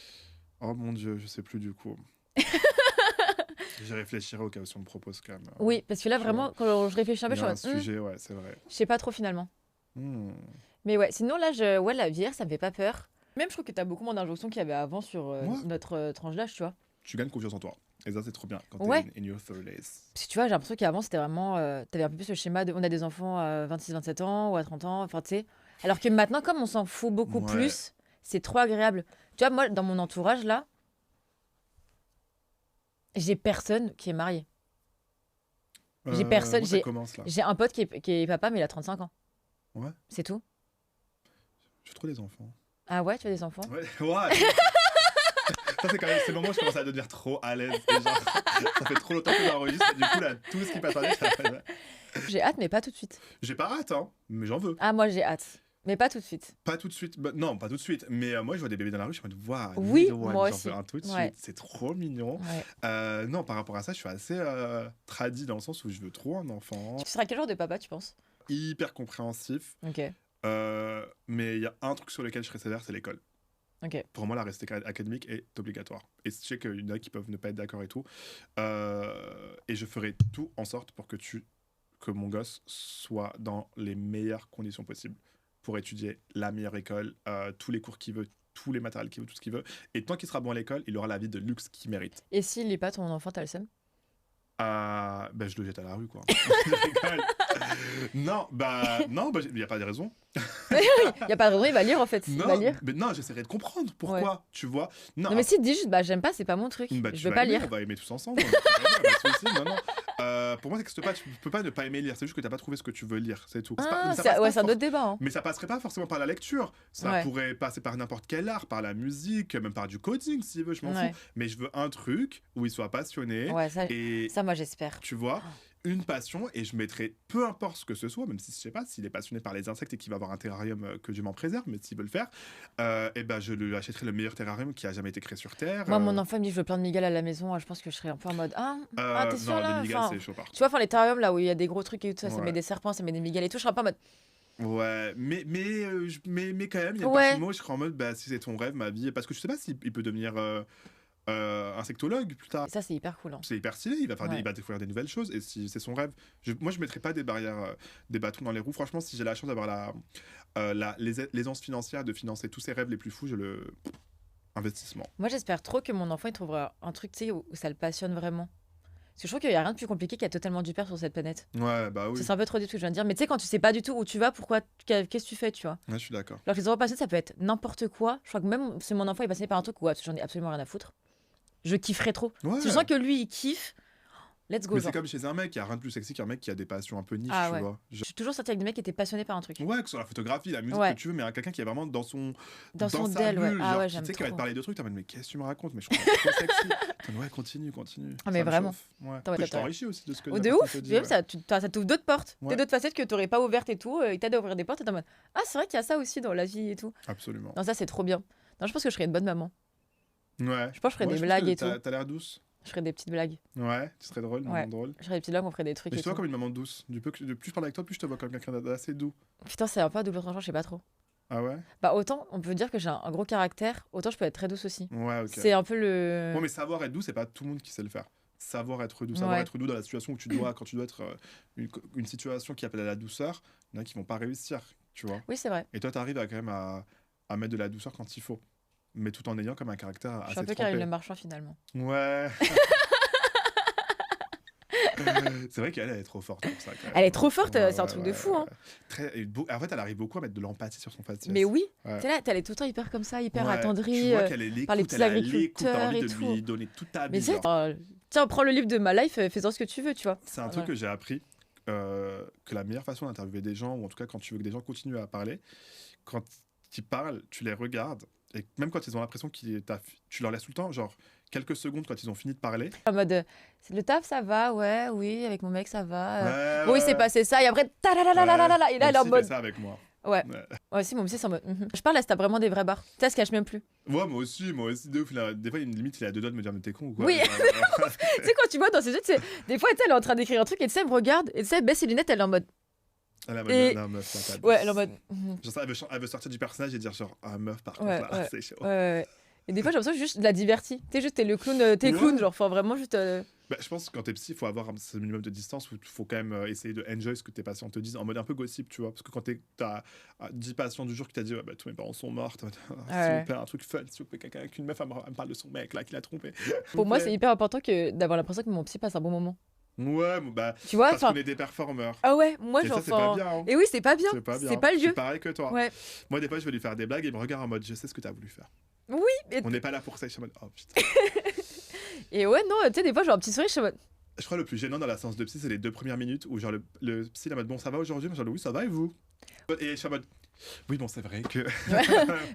Oh mon dieu, je sais plus du coup. J'y réfléchirai au cas où si on me propose quand même. Oui, parce que là, tu vraiment, quand je réfléchis un peu, Il je y a un suis en mode, sujet, ouais, c'est vrai. je sais pas trop finalement. Hmm. Mais ouais, sinon là, ouais, la bière, ça me fait pas peur. Même, je trouve que t'as beaucoup moins d'injonctions qu'il y avait avant sur Ouais. notre tranche d'âge, tu vois. Tu gagnes confiance en toi. Et ça, c'est trop bien quand t'es Ouais. in your 30s. Parce que tu vois, j'ai l'impression qu'avant, c'était vraiment. T'avais un peu plus ce schéma de on a des enfants à 26-27 ans ou à 30 ans, enfin, tu sais. Alors que maintenant, comme on s'en fout beaucoup Ouais. plus, c'est trop agréable. Tu vois, moi, dans mon entourage, là, j'ai personne qui est marié. J'ai personne, Moi, ça commence là. J'ai un pote qui est papa, mais il a 35 ans. Ouais. C'est tout. J'ai trop des enfants. Ah ouais, tu as des enfants? Ouais, ouais. Ça, c'est quand même ces moments où je commence à devenir trop à l'aise. Et genre, ça fait trop longtemps que j'enregistre. Du coup, là, tout ce qui passe en ligne, ça fait. J'ai hâte, mais pas tout de suite. J'ai pas hâte, hein, mais j'en veux. Ah, moi, j'ai hâte. Mais pas tout de suite. Pas tout de suite. Bah, non, pas tout de suite. Mais moi, je vois des bébés dans la rue, je suis en mode, waouh, Oui, little one, moi j'en aussi. veux un tout de Ouais. suite. C'est trop mignon. Ouais. Non, par rapport à ça, je suis assez tradit dans le sens où je veux trop un enfant. Tu seras quel genre de papa, tu penses? Hyper compréhensif. Ok. Mais il y a un truc sur lequel je serais sévère, c'est l'école. Ok. Pour moi, la restée académique est obligatoire. Et je sais qu'il y en a qui peuvent ne pas être d'accord et tout. Et je ferai tout en sorte pour que mon gosse soit dans les meilleures conditions possibles pour étudier la meilleure école, tous les cours qu'il veut, tous les matériels qu'il veut, tout ce qu'il veut. Et tant qu'il sera bon à l'école, il aura la vie de luxe qu'il mérite. Et s'il lit pas ton enfant, t'as le seum? Ben, je le jette à la rue, quoi. Je rigole. Non, il n'y a pas de raison. Il y a pas de raison, il va lire en fait. Il va Non, lire. mais non, j'essaierai de comprendre pourquoi, tu vois. Non, mais si tu dis juste, bah j'aime pas, c'est pas mon truc. Bah, Je tu veux vas pas aimer, lire. on va aimer tous ensemble. Pas de souci, non. Pour moi, ça n'existe pas. Tu peux pas ne pas aimer lire. C'est juste que tu n'as pas trouvé ce que tu veux lire. C'est tout. Ah, Ça passe pas c'est un autre débat. Hein. Mais ça passerait pas forcément par la lecture. Ça Ouais. pourrait passer par n'importe quel art, par la musique, même par du coding s'il veut, je m'en Ouais. fous. Mais je veux un truc où il soit passionné. Ouais, Et ça moi j'espère. tu vois, une passion, et je mettrai peu importe ce que ce soit, même si je sais pas s'il est passionné par les insectes et qu'il va avoir un terrarium, que Dieu m'en préserve, mais s'il veut le faire, et ben je lui achèterai le meilleur terrarium qui a jamais été créé sur Terre. Moi, mon enfant il me dit je veux plein de migales à la maison. Je pense que je serais un peu en mode t'es sûr non, là les migales, Enfin, c'est chaud par tu vois, enfin les terrariums là où il y a des gros trucs et tout ça, ça Ouais. met des serpents, ça met des migales et tout. Je serais un peu en mode Ouais, mais quand même, il y a Ouais. pas de mot, je serais en mode, bah, si c'est ton rêve, ma vie, parce que je sais pas s'il peut devenir insectologue plus tard. et ça c'est hyper cool. Hein. C'est hyper stylé, il Ouais. va découvrir des nouvelles choses, et si c'est son rêve, moi je mettrais pas des barrières, des bâtons dans les roues. Franchement, si j'ai la chance d'avoir l'aisance financière de financer tous ses rêves les plus fous, investissement. Moi j'espère trop que mon enfant il trouvera un truc tu sais où ça le passionne vraiment. Parce que je trouve qu'il y a rien de plus compliqué qu'à totalement du père sur cette planète. Ouais, bah oui, C'est un peu trop dit ce que je viens de dire, mais tu sais quand tu sais pas du tout où tu vas, qu'est-ce que tu fais, tu vois. ouais, je suis d'accord. Alors que les enfants passionnés, ça peut être n'importe quoi. Je crois que même si mon enfant est passionné par un truc où j'en ai absolument rien à foutre, je kifferais trop. Ouais. Si je sens que lui, il kiffe, let's go. Mais Genre. c'est comme chez un mec, il y a rien de plus sexy qu'un mec qui a des passions un peu niches, Ah tu ouais. vois. Je suis toujours sortie avec des mecs qui étaient passionnés par un truc. Ouais, que ce soit la photographie, la musique, Ouais. que tu veux, mais quelqu'un qui est vraiment dans son Dans son sa DEL, ouais. bulle, Ah genre, ouais, tu j'aime sais qu'il va te trop. parler de trucs, t'es en mode, mais qu'est-ce que tu me racontes? Mais je trouve ça trop sexy. T'es en mode, ouais, continue. Ah, mais Ça me vraiment. chauffe. Ouais. Attends, ouais, Puis t'as- je t'enrichis aussi de ce que Oh, la de personne ouf! te dit, Même ouais. ça t'ouvre d'autres portes. Ouais. T'as d'autres facettes que t'aurais pas ouvertes et tout. Il t'aide à ouvrir des portes et t'es en mode ah, c'est vrai qu'il y a ça aussi dans la vie et tout. Absolument. Non, ça c'est trop bien. Non, je pense que je serais une bonne maman. Ouais. Je pense que je ferais Moi, des je pense blagues que et tout. T'as l'air douce. Je ferais des petites blagues. Ouais, tu serais drôle, Ouais. maman drôle. Je ferais des petites blagues, on ferait des trucs Mais et je te vois tout. comme une maman douce. De plus je parle avec toi, plus je te vois comme quelqu'un d'assez doux. Putain, c'est un peu à double tranchant, je sais pas trop. Ah ouais? Bah, autant on peut dire que j'ai un gros caractère, autant je peux être très douce aussi. Ouais, ok. C'est un peu le. Ouais, mais savoir être doux, c'est pas tout le monde qui sait le faire. Savoir être doux. Savoir Ouais. être doux dans la situation où quand tu dois être une situation qui appelle à la douceur, il y en a qui vont pas réussir, tu vois. Oui, c'est vrai. Et toi, t'arrives quand même à mettre de la douceur quand il faut. Mais tout en ayant comme un caractère Je suis assez un peu trempé. Karine Le Marchand finalement. Ouais. C'est vrai qu'elle elle est trop forte pour ça. Quand même. Elle est trop forte, Ouais, c'est un ouais, truc ouais, de fou. Hein. En fait, elle arrive beaucoup à mettre de l'empathie sur son faciès. Mais oui, Ouais. t'es là, elle est tout le temps hyper comme ça, hyper Ouais, attendrie tu vois qu'elle est par les l'écoute, petits elle a l'écoute, t'as agriculteurs envie et de tout. lui donner toute ta Mais vie. c'est genre. tiens, prends le livre de ma life, fais-en ce que tu veux, tu vois. C'est un truc que j'ai appris, que la meilleure façon d'interviewer des gens, ou en tout cas quand tu veux que des gens continuent à parler, quand ils parlent, tu les regardes, et même quand ils ont l'impression tu leur laisses tout le temps, genre quelques secondes quand ils ont fini de parler. En mode, c'est le taf, ça va, ouais, oui, avec mon mec, ça va. Ouais, Bon, il s'est passé ça, et après, ta-la-la-la-la-la-la, et là, elle est en Mon psy fait mode. ça avec moi. Ouais. Ouais. Ouais, si, mon psy, c'est en mode. Je parle, là, t'as vraiment des vrais bars. Tu sais, elle se cache même plus. Ouais, moi aussi, de ouf. Des fois, limite, il a deux doigts de me dire, mais t'es con ou quoi? Oui. Tu sais, quand tu vois dans ses yeux, tu sais, des fois, tu sais, elle est en train d'écrire un truc, et tu sais, elle me regarde, et tu sais, elle baisse ses lunettes, elle est en mode. Elle est en mode, Et- non, meuf, non, t'abuses. Ouais, elle est en mode. Genre ça, elle veut sortir du personnage et dire genre, ah meuf, par contre, Ouais, là, ouais. c'est chaud. Ouais. Et des fois, j'ai l'impression que juste de la divertie. Tu sais, juste, t'es le clown, t'es Ouais. clown, genre, faut vraiment juste. Bah, je pense que quand t'es psy, il faut avoir ce minimum de distance où il faut quand même essayer de enjoy ce que tes patients te disent en mode un peu gossip, tu vois. Parce que quand t'as 10 patients du jour qui t'a dit, ouais, bah, tous mes parents sont morts, s'il vous plaît, un truc fun, s'il vous plaît, quelqu'un avec une meuf, elle me parle de son mec là qui l'a trompé. Pour moi, c'est hyper important d'avoir l'impression que mon psy passe un bon moment. Ouais, bah, Tu vois, parce enfin. qu'on est des performeurs. Ah ouais, moi, Et genre. ça, c'est pas bien. Hein. Et oui, c'est pas bien. C'est pas bien. C'est pas le Je suis lieu. pareil que toi. Ouais. Moi, des fois, je vais lui faire des blagues et il me regarde en mode, je sais ce que t'as voulu faire. Oui. On n'est pas là pour ça. Je suis en mode, oh putain. Et ouais, non, tu sais, des fois, genre, un petit sourire, je suis en mode. Je crois le plus gênant dans la séance de psy, c'est les 2 premières minutes où genre le psy il est en mode bon ça va aujourd'hui, moi genre oui ça va et vous? Et je suis en mode oui bon c'est vrai que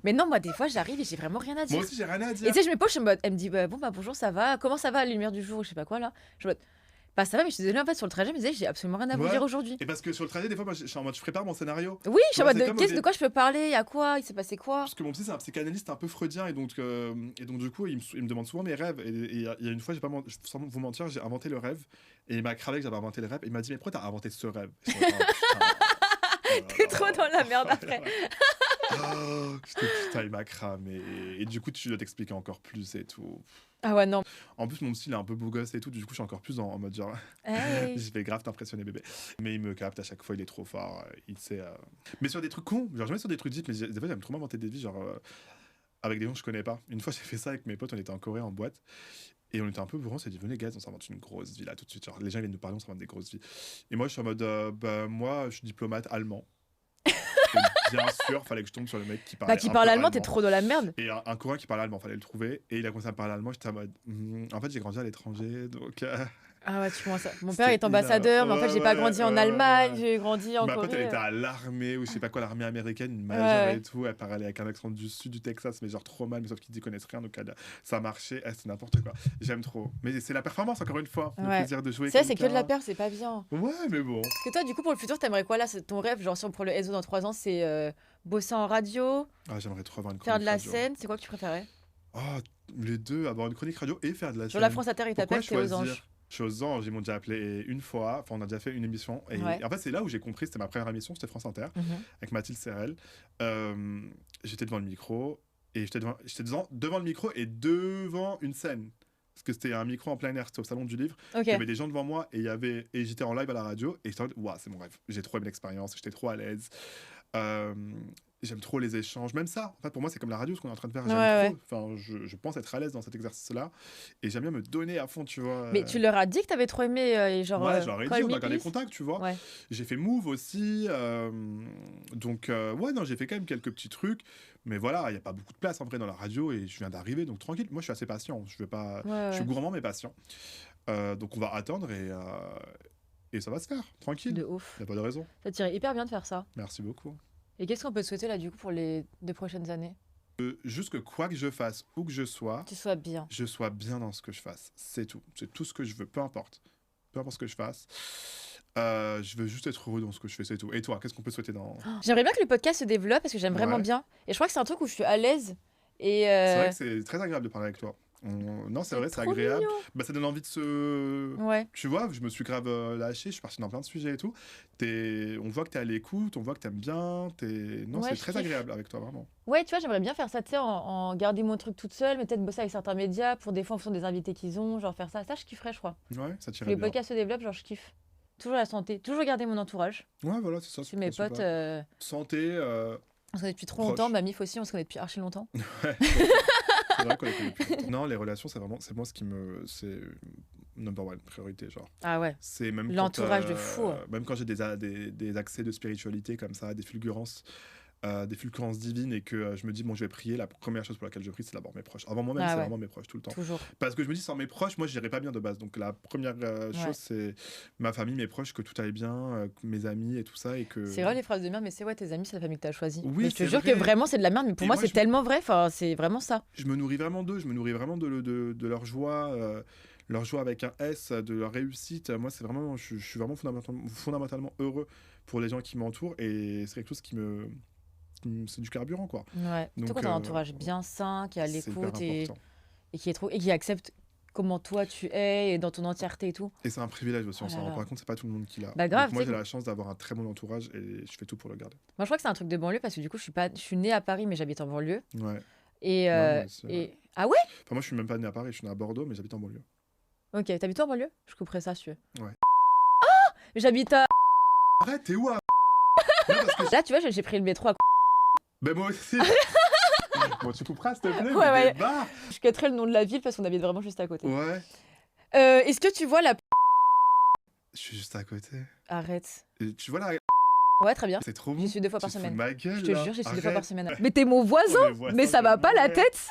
Mais non, moi, des fois, j'arrive et j'ai vraiment rien à dire. moi aussi j'ai rien à Et dire. tu sais, je me pose, je suis en mode. Elle me dit, bon, bah, bonjour, ça va? Comment ça va à la lumière du jour? Je sais pas quoi, là. Je suis en mode. Bah, ça va, mais je suis désolée, en fait, sur le trajet, je me disais, j'ai absolument rien à vous Ouais. dire aujourd'hui. Et parce que sur le trajet des fois moi je suis en mode je prépare mon scénario. Oui, je suis en Ouais, mode, c'est comme de quoi je peux parler? À quoi? Il s'est passé quoi? Parce que mon psy c'est un psychanalyste un peu freudien et donc du coup il me demande souvent mes rêves et il y a une fois sans vous mentir j'ai inventé le rêve et il m'a cravé que j'avais inventé le rêve et il m'a dit mais pourquoi t'as inventé ce rêve? Je suis en mode, oh, putain. T'es trop dans la merde après. Oh, putain, il m'a cramé. Et du coup, tu dois t'expliquer encore plus et tout. Ah ouais, non. En plus, mon psy, il est un peu beau gosse et tout. Du coup, je suis encore plus en mode genre, Hey. je vais grave t'impressionner, bébé. Mais il me capte à chaque fois, il est trop fort. Il sait. Mais sur des trucs cons, genre, jamais sur des trucs deep, mais des fois, j'aime trop m'inventer des vies, genre, avec des gens que je connais pas. Une fois, j'ai fait ça avec mes potes, on était en Corée en boîte. Et on était un peu bourrons, on s'est dit, venez, gars, on s'invente une grosse vie là tout de suite. Genre, les gens viennent nous parler, on s'invente des grosses vies. Et moi, je suis en mode, bah, moi, je suis diplomate allemand. Et bien sûr, fallait que je tombe sur le mec qui parlait. Bah, qui un parle peu allemand, t'es trop dans la merde. Et un Coréen qui parlait allemand, fallait le trouver. Et il a commencé à me parler allemand, j'étais en mode. En fait, j'ai grandi à l'étranger, donc. Ah ouais, tu commences ça. Mon C'était père est ambassadeur, mais en fait, j'ai pas ouais, grandi en ouais, Allemagne, ouais. j'ai grandi en Ma pote, elle Corée. était à l'armée, ou je sais pas quoi, l'armée américaine, une majeure Ouais. et tout. Elle parlait avec un accent du sud du Texas, mais genre trop mal, mais sauf qu'ils y connaissent rien, donc ça marchait. C'est n'importe quoi. J'aime trop. Mais c'est la performance, encore une fois. Le Ouais. plaisir de jouer. C'est vrai, c'est que de la quelqu'un. peur, c'est pas bien. Ouais, mais bon. Parce que toi, du coup, pour le futur, t'aimerais quoi là? C'est ton rêve, genre si on prend le SO dans 3 ans, c'est bosser en radio, Ah, j'aimerais trop avoir une faire chronique de la radio. scène, c'est quoi que tu préférais? Oh, les deux, avoir une chronique radio et faire de la Sur la scène. France Inter, ils Pourquoi t'appellent, t'es aux choisir? anges. Je suis aux anges, ils m'ont déjà appelé une fois, enfin on a déjà fait une émission. Et Ouais. en fait, c'est là où j'ai compris, c'était ma première émission, c'était France Inter, Mhm. avec Mathilde Serrel. J'étais devant le micro, et j'étais devant le micro et devant une scène. Parce que c'était un micro en plein air, c'était au Salon du Livre. Ok. Il y avait des gens devant moi, et j'étais en live à la radio, et j'étais en mode, waouh, c'est mon rêve. J'ai trop aimé l'expérience, j'étais trop à l'aise. J'aime trop les échanges, même ça. En fait, pour moi, c'est comme la radio, ce qu'on est en train de faire. J'aime Ouais, trop. Enfin, je pense être à l'aise dans cet exercice-là, et j'aime bien me donner à fond, tu vois. Mais tu leur as dit que t'avais trop aimé, et genre. Ouais, je leur ai dit, Call on Me a gardé Please. contact, tu vois. Ouais. J'ai fait Move aussi. Donc, ouais, non, j'ai fait quand même quelques petits trucs. Mais voilà, il n'y a pas beaucoup de place en vrai dans la radio et je viens d'arriver, donc tranquille. Moi, je suis assez patient. Je veux pas... Ouais, Je suis ouais. gourmand, mais patient. Donc, on va attendre et ça va se faire, tranquille. De ouf. Il n'y a pas de raison. Ça t'irait hyper bien de faire ça. Merci beaucoup. Et qu'est-ce qu'on peut te souhaiter là, du coup, pour les 2 prochaines années? Juste que quoi que je fasse, où que je sois bien. dans ce que je fasse. C'est tout. C'est tout ce que je veux, peu importe. Peu importe ce que je fasse. Je veux juste être heureux dans ce que je fais, c'est tout. Et toi, qu'est-ce qu'on peut souhaiter dans... J'aimerais bien que le podcast se développe parce que j'aime vraiment Ouais. bien. Et je crois que c'est un truc où je suis à l'aise. Et C'est vrai que c'est très agréable de parler avec toi. Non, c'est vrai, c'est trop agréable. mignon. Bah, ça donne envie de se... Ouais. Tu vois, je me suis grave lâché, je suis parti dans plein de sujets et tout. On voit que t'es à l'écoute, on voit que t'aimes bien. Non, Ouais, c'est je très kiffe. agréable avec toi, vraiment. Ouais, tu vois, j'aimerais bien faire ça, tu sais, en garder mon truc toute seule, mais peut-être bosser avec certains médias pour des fois en fonction des invités qu'ils ont, genre faire ça. Ça, je kifferais, je crois. Ouais, ça Que tirait le bien. podcast se développe, genre je kiffe. Toujours la santé, toujours garder mon entourage. Ouais, voilà, c'est ça. C'est mes super. potes, Santé, on se connaît depuis trop Proche. longtemps, ma mif aussi, on se connaît depuis archi longtemps. ouais. C'est vrai qu'on les connaît plus longtemps. Non, les relations, c'est moi ce qui me... number one priorité, genre. Ah ouais. C'est même L'entourage de fou. Même quand j'ai des accès de spiritualité comme ça, des fulgurances divines et que je me dis, bon, je vais prier, la première chose pour laquelle je prie, c'est d'abord mes proches. Avant moi-même, c'est vraiment mes proches tout le temps. Toujours. Parce que je me dis, sans mes proches, moi, je n'irais pas bien de base. Donc, la première chose, c'est ma famille, mes proches, que tout aille bien, mes amis et tout ça. Et que... C'est vrai les phrases de merde, mais c'est tes amis, c'est la famille que tu as choisie. Oui, mais je te jure que vraiment, c'est de la merde, mais pour moi, c'est tellement vrai. Enfin, c'est vraiment ça. Je me nourris vraiment d'eux, je me nourris vraiment de leur joie. Leur joie avec un S, de leur réussite. Moi, c'est vraiment, je suis vraiment fondamentalement heureux pour les gens qui m'entourent et c'est quelque chose c'est du carburant, quoi. Ouais. Surtout quand t'as un entourage bien sain, qui est à l'écoute et qui accepte comment toi tu es et dans ton entièreté et tout. Et c'est un privilège aussi, on s'en rend pas compte, c'est pas tout le monde qui l'a. Bah grave. Donc moi, j'ai la chance d'avoir un très bon entourage et je fais tout pour le garder. Moi, je crois que c'est un truc de banlieue parce que du coup, je suis née à Paris, mais j'habite en banlieue. Ouais. Et ah ouais. Enfin, moi, je suis même pas né à Paris, je suis né à Bordeaux, mais j'habite en banlieue. Ok, t'habites en banlieue? Je couperai ça, si tu veux. Ouais. Ah, j'habite à... Arrête, t'es où? Là, tu vois, j'ai pris le métro à... Ben moi aussi. Bon, tu couperas, s'il te plaît. Ouais. Je quitterai le nom de la ville parce qu'on habite vraiment juste à côté. Ouais. Est-ce que tu vois la... Je suis juste à côté. Arrête. Et tu vois la... Ouais, très bien. C'est trop bon. J'y suis 2 fois par semaine. Ma gueule, je te jure, j'y suis 2 fois par semaine. Ouais. Mais t'es mon voisin. Mais ça va pas la tête.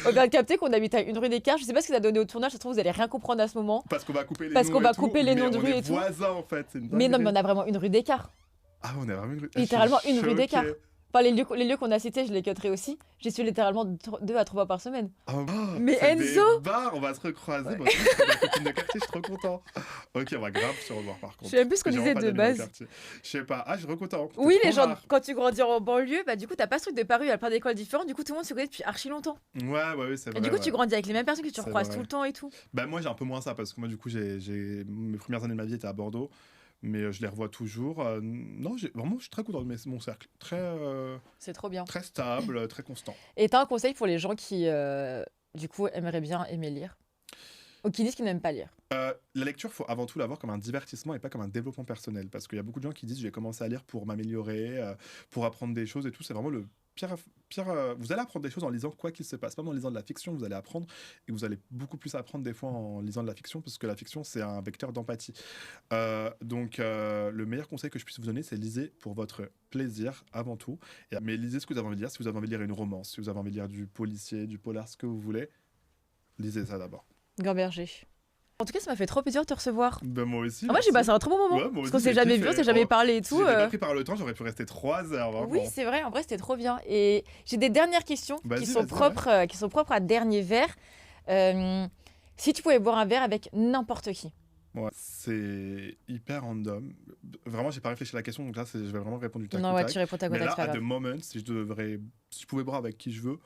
On vient de capter qu'on habite à une rue d'écart. Je sais pas ce que ça a donné au tournage. Ça se trouve, vous allez rien comprendre à ce moment. Parce qu'on va couper les Parce noms. qu'on va couper les noms de rue et tout. Voisins, en fait. Mais non, mais on a vraiment une rue d'écart. Ah, on a vraiment une rue. Littéralement une rue d'écart. Enfin, les lieux qu'on a cités, je les cutterai aussi. J'y suis littéralement 2 à 3 fois par semaine. Oh, mais Enzo on va se recroiser. Ouais. Moi, je suis ma copine de quartier, je suis trop content. Ok, on va grave se revoir par contre. Je sais même plus ce qu'on disait de base. Je sais pas. Ah, je suis trop content. Oui, les gens, quand tu grandis en banlieue, bah du coup, t'as pas ce truc de Paris, il y a plein d'écoles différentes. Du coup, tout le monde se connaît depuis archi longtemps. Ouais, c'est vrai. Et du coup, tu grandis avec les mêmes personnes que tu recroises tout le temps et tout. Bah, moi, j'ai un peu moins ça parce que moi, du coup, mes premières années de ma vie étaient à Bordeaux. Mais je les revois toujours. Non, vraiment, je suis très content de mon cercle. C'est trop bien. Très stable, très constant. Et t'as un conseil pour les gens qui, du coup, aimeraient bien aimer lire ou qui disent qu'ils n'aiment pas lire? La lecture, il faut avant tout l'avoir comme un divertissement et pas comme un développement personnel. Parce qu'il y a beaucoup de gens qui disent « je vais commencer à lire pour m'améliorer, pour apprendre des choses et tout ». C'est vraiment le pire, vous allez apprendre des choses en lisant quoi qu'il se passe. Pas en lisant de la fiction, vous allez apprendre et vous allez beaucoup plus apprendre des fois en lisant de la fiction parce que la fiction, c'est un vecteur d'empathie. Donc, le meilleur conseil que je puisse vous donner, c'est lisez pour votre plaisir avant tout. Mais lisez ce que vous avez envie de lire. Si vous avez envie de lire une romance, si vous avez envie de lire du policier, du polar, ce que vous voulez, lisez ça d'abord. Gamberger. En tout cas, ça m'a fait trop plaisir de te recevoir. Ben moi aussi. Moi, j'ai passé un trop bon moment. Ouais, parce qu'on s'est jamais vu, on s'est jamais parlé et tout. Si j'étais pas pris par le temps, j'aurais pu rester 3 heures. Vraiment. Oui, c'est vrai. En vrai, c'était trop bien. Et j'ai des dernières questions qui sont propres à Dernier Verre. Si tu pouvais boire un verre avec n'importe qui. Ouais, c'est hyper random. Vraiment, j'ai pas réfléchi à la question, donc là, je vais vraiment répondre du tac au tac. Non, ouais, tu réponds tac au tac. Mais là, at the moment, si je pouvais boire avec qui je veux,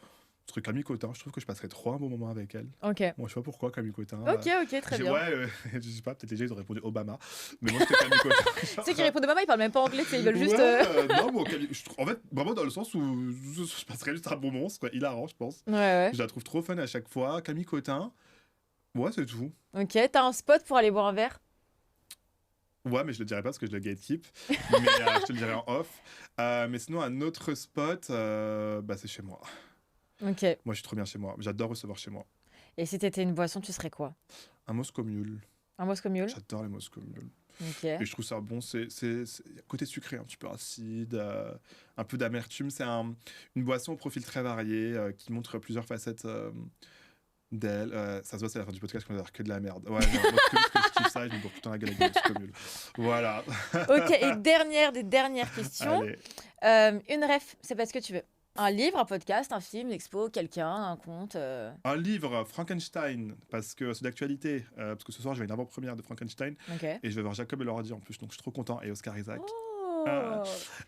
ce truc Camille Cotin, je trouve que je passerais trop un bon moment avec elle. Ok. Moi, je sais pas pourquoi Camille Cotin. Ok, très bien. Ouais, je sais pas, peut-être les gens ils ont répondu Obama, mais moi c'était Camille Cotin. Tu sais qu'ils répondent Obama, ils parlent même pas anglais, ils veulent juste. Non, bon, en fait, vraiment dans le sens où je passerais juste un bon moment, c'est hilarant, je pense. Ouais. Je la trouve trop fun à chaque fois. Camille Cotin, ouais, c'est tout. Ok, t'as un spot pour aller boire un verre? Ouais, mais je le dirai pas parce que je le gatekeep. Mais je te le dirai en off. Mais sinon, un autre spot, c'est chez moi. Ok. Moi, je suis trop bien chez moi. J'adore recevoir chez moi. Et si t'étais une boisson, tu serais quoi? Un Moscow Mule. Un Moscow Mule? J'adore les Moscow Mule. Ok. Et je trouve ça bon. C'est côté sucré, un petit peu acide, un peu d'amertume. C'est une boisson au profil très varié qui montre plusieurs facettes d'elle. Ça se voit, c'est la fin du podcast qu'on va dire que de la merde. Ouais, non, moi, que je kiffe ça et je me bourre tout le temps la gueule avec des Moscow Mule. Voilà. Ok, et dernière question. Une ref, c'est pas ce que tu veux. Un livre, un podcast, un film, une expo, quelqu'un, un conte Un livre, Frankenstein, parce que c'est d'actualité. Parce que ce soir, je vais une avant-première de Frankenstein. Okay. Et je vais voir Jacob Elordi en plus, donc je suis trop content. Et Oscar Isaac. Oh.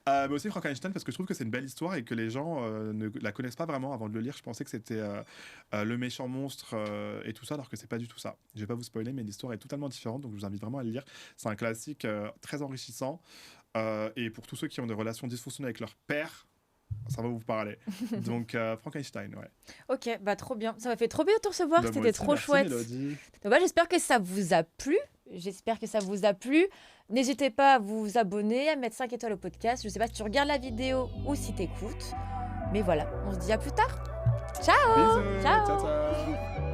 Mais aussi Frankenstein, parce que je trouve que c'est une belle histoire et que les gens ne la connaissent pas vraiment avant de le lire. Je pensais que c'était le méchant monstre et tout ça, alors que c'est pas du tout ça. Je vais pas vous spoiler, mais l'histoire est totalement différente, donc je vous invite vraiment à le lire. C'est un classique très enrichissant. Et pour tous ceux qui ont des relations dysfonctionnelles avec leur père, ça va vous parler. Donc, Frankenstein, ouais. Ok, bah trop bien. Ça m'a fait trop bien de te recevoir, c'était trop chouette. Donc, j'espère que ça vous a plu. N'hésitez pas à vous abonner, à mettre 5 étoiles au podcast. Je sais pas si tu regardes la vidéo ou si t'écoutes. Mais voilà, on se dit à plus tard. Ciao. Bisous. Ciao.